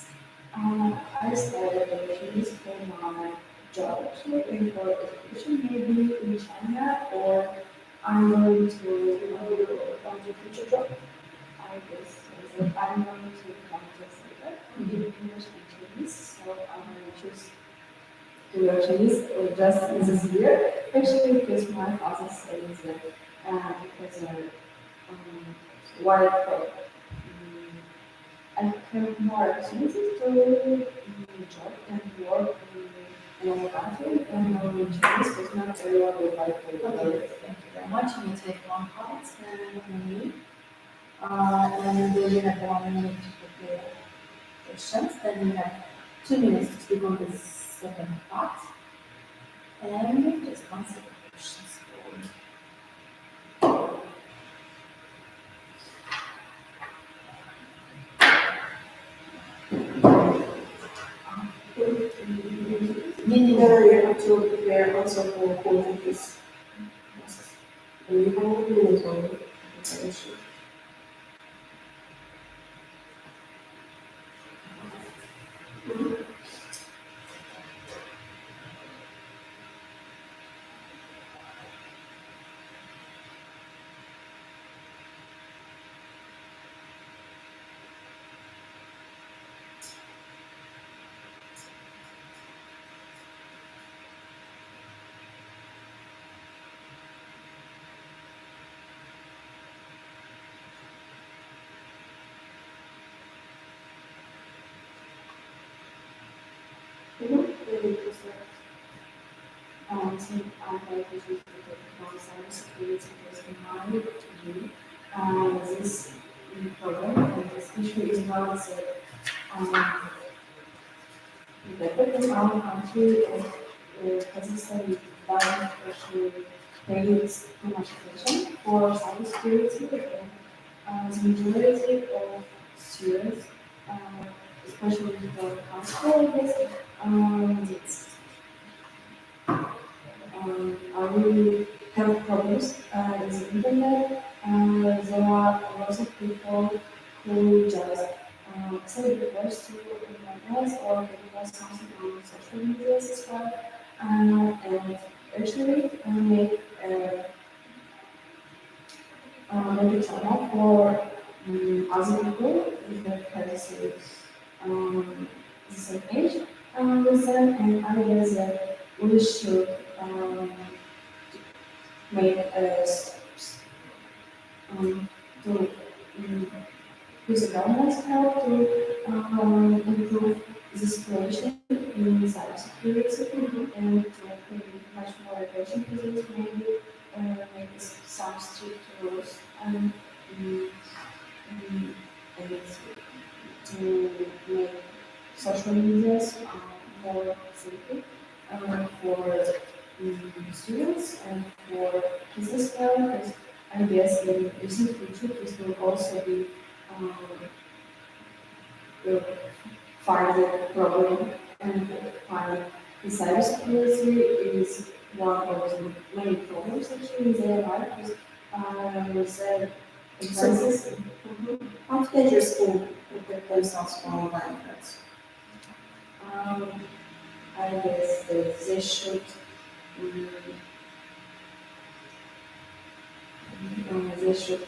I studied Chinese for my job actually, and for education, maybe in China, or I'm going to, Find your future job. I guess, so I'm going to contact center in English and Chinese, so I'm going to choose to learn Chinese just this year, actually, because my father says that because why I have more opportunities to job and work in another country and knowing Chinese because not everyone will like to Okay, thank you very much. You may take one part from me. And then you have 1 minute to prepare questions. Then you have 2 minutes to speak on the second part. And just answer the questions. You have to prepare also for quoting this. And you have 1 minute only. It's an issue. So I like to choose from cybersecurity because in my view, this program and this issue is not better in our country and Kazakhstan we don't actually pay too much attention for cybersecurity and the majority of students, especially for high school, I really have problems in the internet. There are lots of people who just say the words to internet or they post something on social media as well. And actually make maybe channel for other people that has the same age with them. And I guess that we should make to use the government's help to improve the situation in cybersecurity and to bring much more attention to this, maybe make some strict rules and to make social medias more safe for students and for kids as well, because I guess in recent future this will also be will find the problem and find the cybersecurity is one of the many problems actually in their life because with the advances. How to your school protect themselves from online threats? I guess that they should they should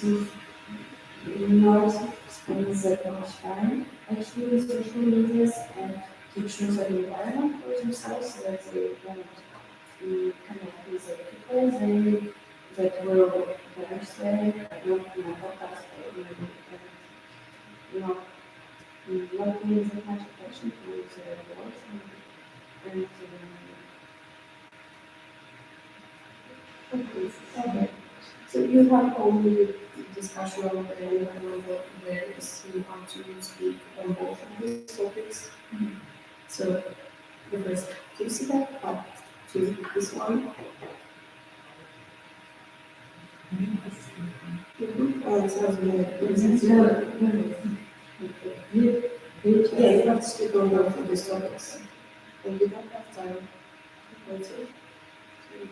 do not spend that much time actually with social medias and to choose an environment for themselves so that they can connect with other people that will better say, not in a podcast, but you know, not paying that much attention to their words and okay. So you have only discussion on the level where you want to speak on both of these topics. So the first, do you see that? But to this one. Yeah, you have to speak on both of these topics. And you don't have time. So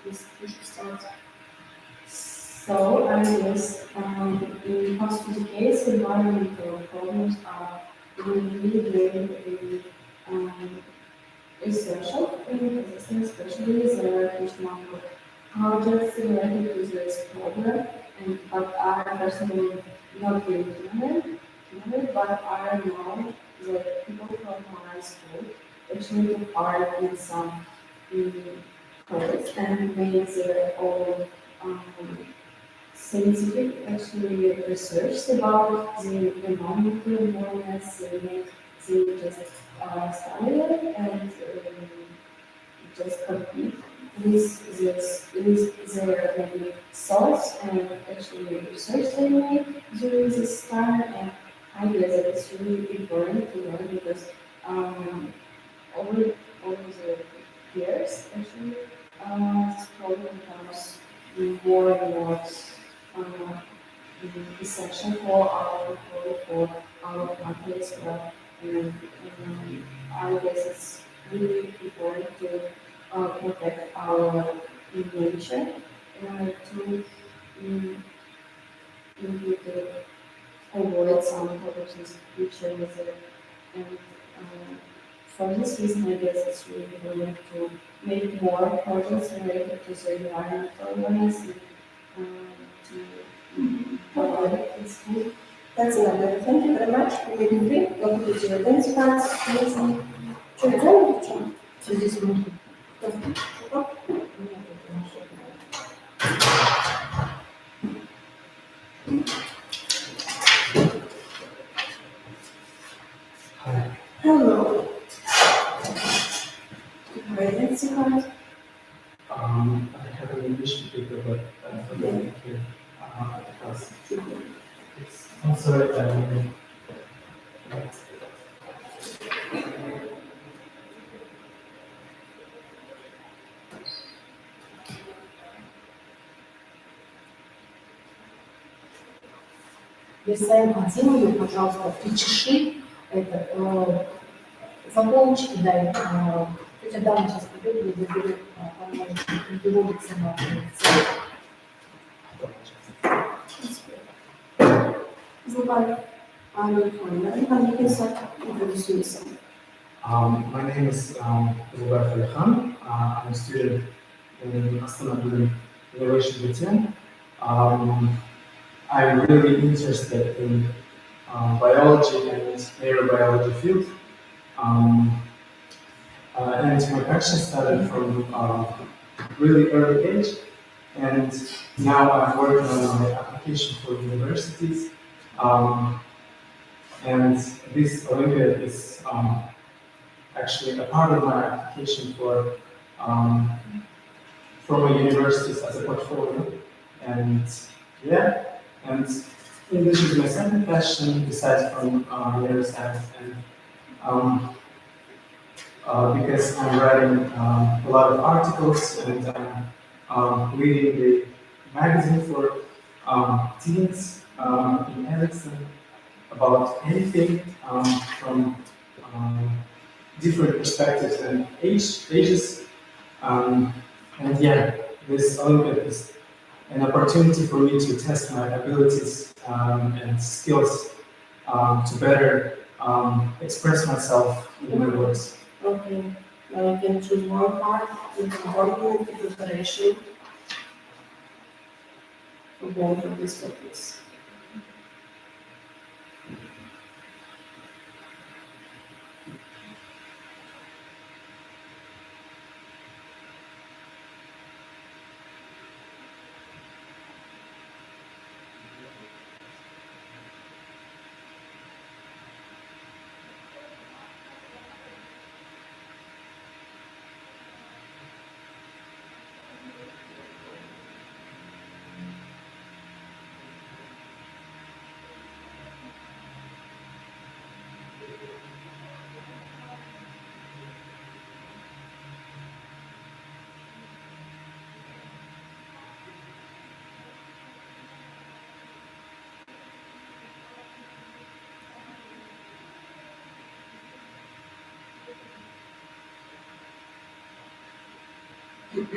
you should start. So I guess in hospital case, environmental problems are really very essential in existence, especially the economic projects related to this problem. And but I personally not really know it, but I know that people from my school actually took part in some projects and made their own scientific actually research about the environmental awareness. They just study it and just compete with their maybe thoughts and actually research they made during this time. And I guess that it's really important to learn because over the years actually this problem becomes more and more essential for our people, for our country as well. And I guess it's really important to protect our nature to maybe to avoid some problems in the future with it. And for this reason, I guess it's really important to make more projects related to the environmental awareness and to provide it in school. That's another. Thank you very much. Maybe we go to your dance class. To this room. Hello. Dance class. I have an English paper, but I forgot it here. Because it's also Рисаем делаю, пожалуйста, причеши это, заполночки дай. Тетя Дана сейчас придет и заберет, поможет, переводится на Zubal, I'm your friend. And you can start introducing yourself. My name is Zubair Khan. I'm a student in Astana University. I'm really interested in biology and neurobiology field. And my passion started from really early age, and now I'm working on my application for universities. And this Olympiad is actually a part of my application for my universities as a portfolio. And yeah, and English is my second passion besides from neuroscience, and because I'm writing a lot of articles and I'm reading the magazine for teens in Alexa about anything from different perspectives and ages. And yeah, this Olympiad is an opportunity for me to test my abilities and skills to better express myself in my works. Okay. Now you can choose one part in the important preparation for both of these topics. What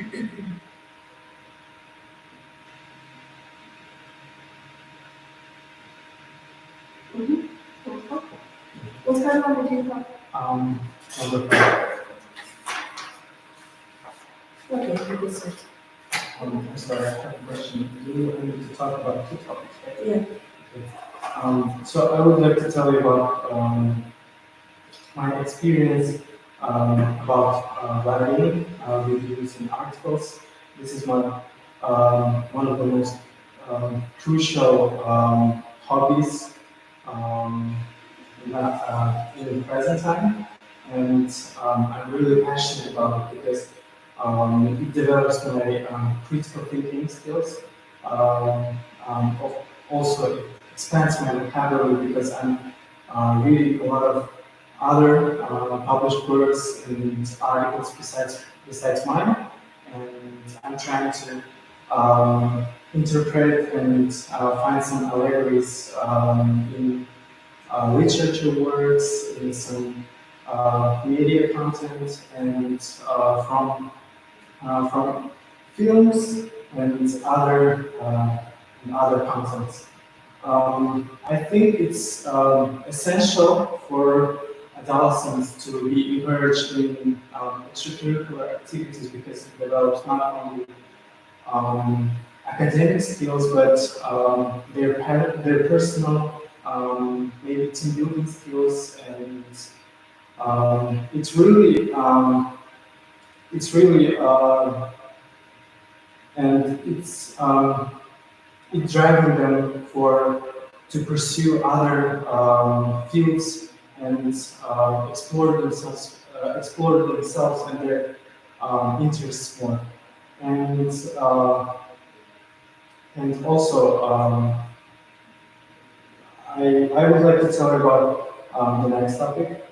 kind of language do you have? Number 5. Okay, you can say. I'm sorry, I have a question. You wanted to talk about 2 topics, right? Yeah. So I would like to tell you about my experience about writing reviews and articles. This is one of the most crucial hobbies in the present time, and I'm really passionate about it because it develops my critical thinking skills. Also, it expands my vocabulary because I'm reading a lot of other published works and articles besides mine, and I'm trying to interpret and find some allegories in literature works, in some media content, and from films and other contents. I think it's essential for adolescents to be encouraged in extracurricular activities because it develops not only academic skills but their personal, maybe team building skills, and it's really and it's driving them to pursue other fields and explore themselves and their interests more. And also, I would like to tell you about the next topic.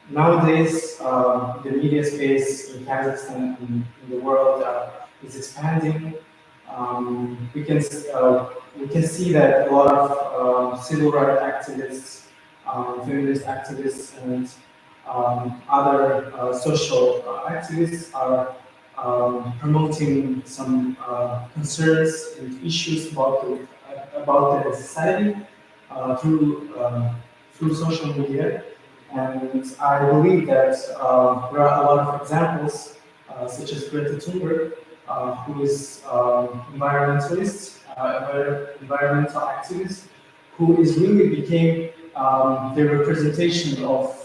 Nowadays, the media space in Kazakhstan and in the world is expanding. We can see that a lot of civil rights activists, feminist activists, and other social activists are promoting some concerns and issues about the society through social media. And I believe that there are a lot of examples, such as Greta Thunberg, who is environmental activist, who is really became the representation of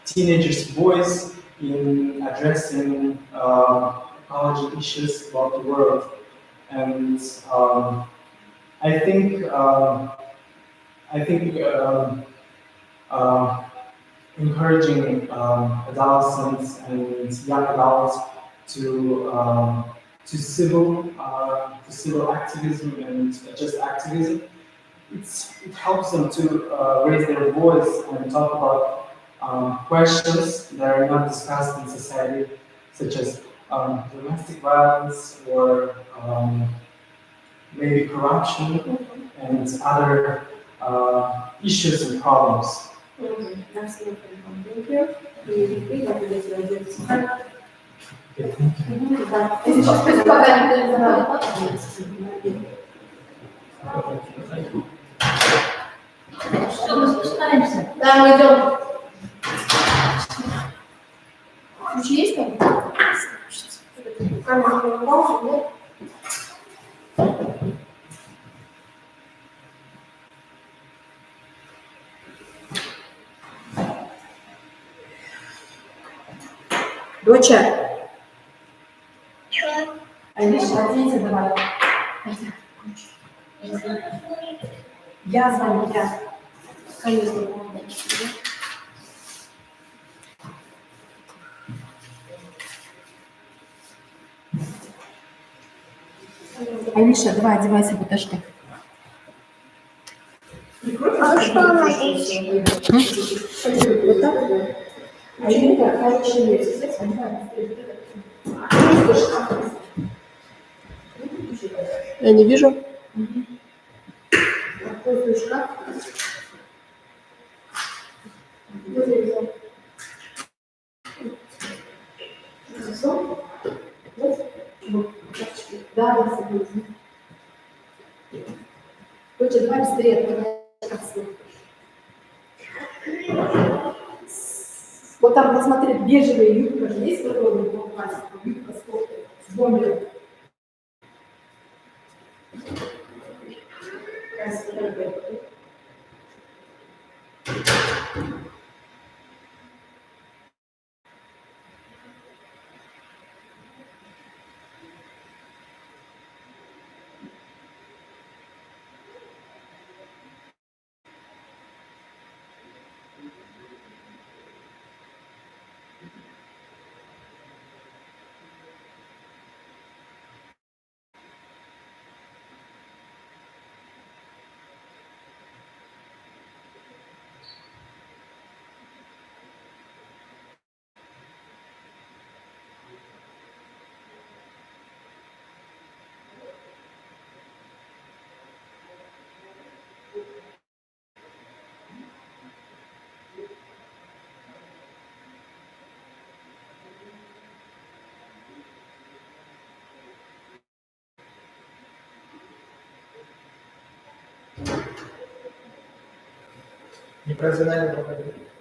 teenagers' voice in addressing ecology issues about the world. And I think encouraging adolescents and young adults to civil activism and just activism, it helps them to raise their voice and talk about questions that are not discussed in society, such as domestic violence or maybe corruption and other issues and problems. That's no problem. Thank you. Do you repeat what it is you did? Да, мы идем. Ключи есть там? Камеру не паузу, нет? Доча. Алиша, ответьте давай. Я звоню, я. Конечно. Алиша, давай, одевайся, подожди. А что надеть? Вот так? А Юля, хороший лес. Я не вижу. Открой шкаф. Да, да, согласна. Короче, давай быстрее, давай. Вот там, посмотри, бежевая юбка же есть, которую можно попасть, юбка с бомбером. Непрофессионально проходили.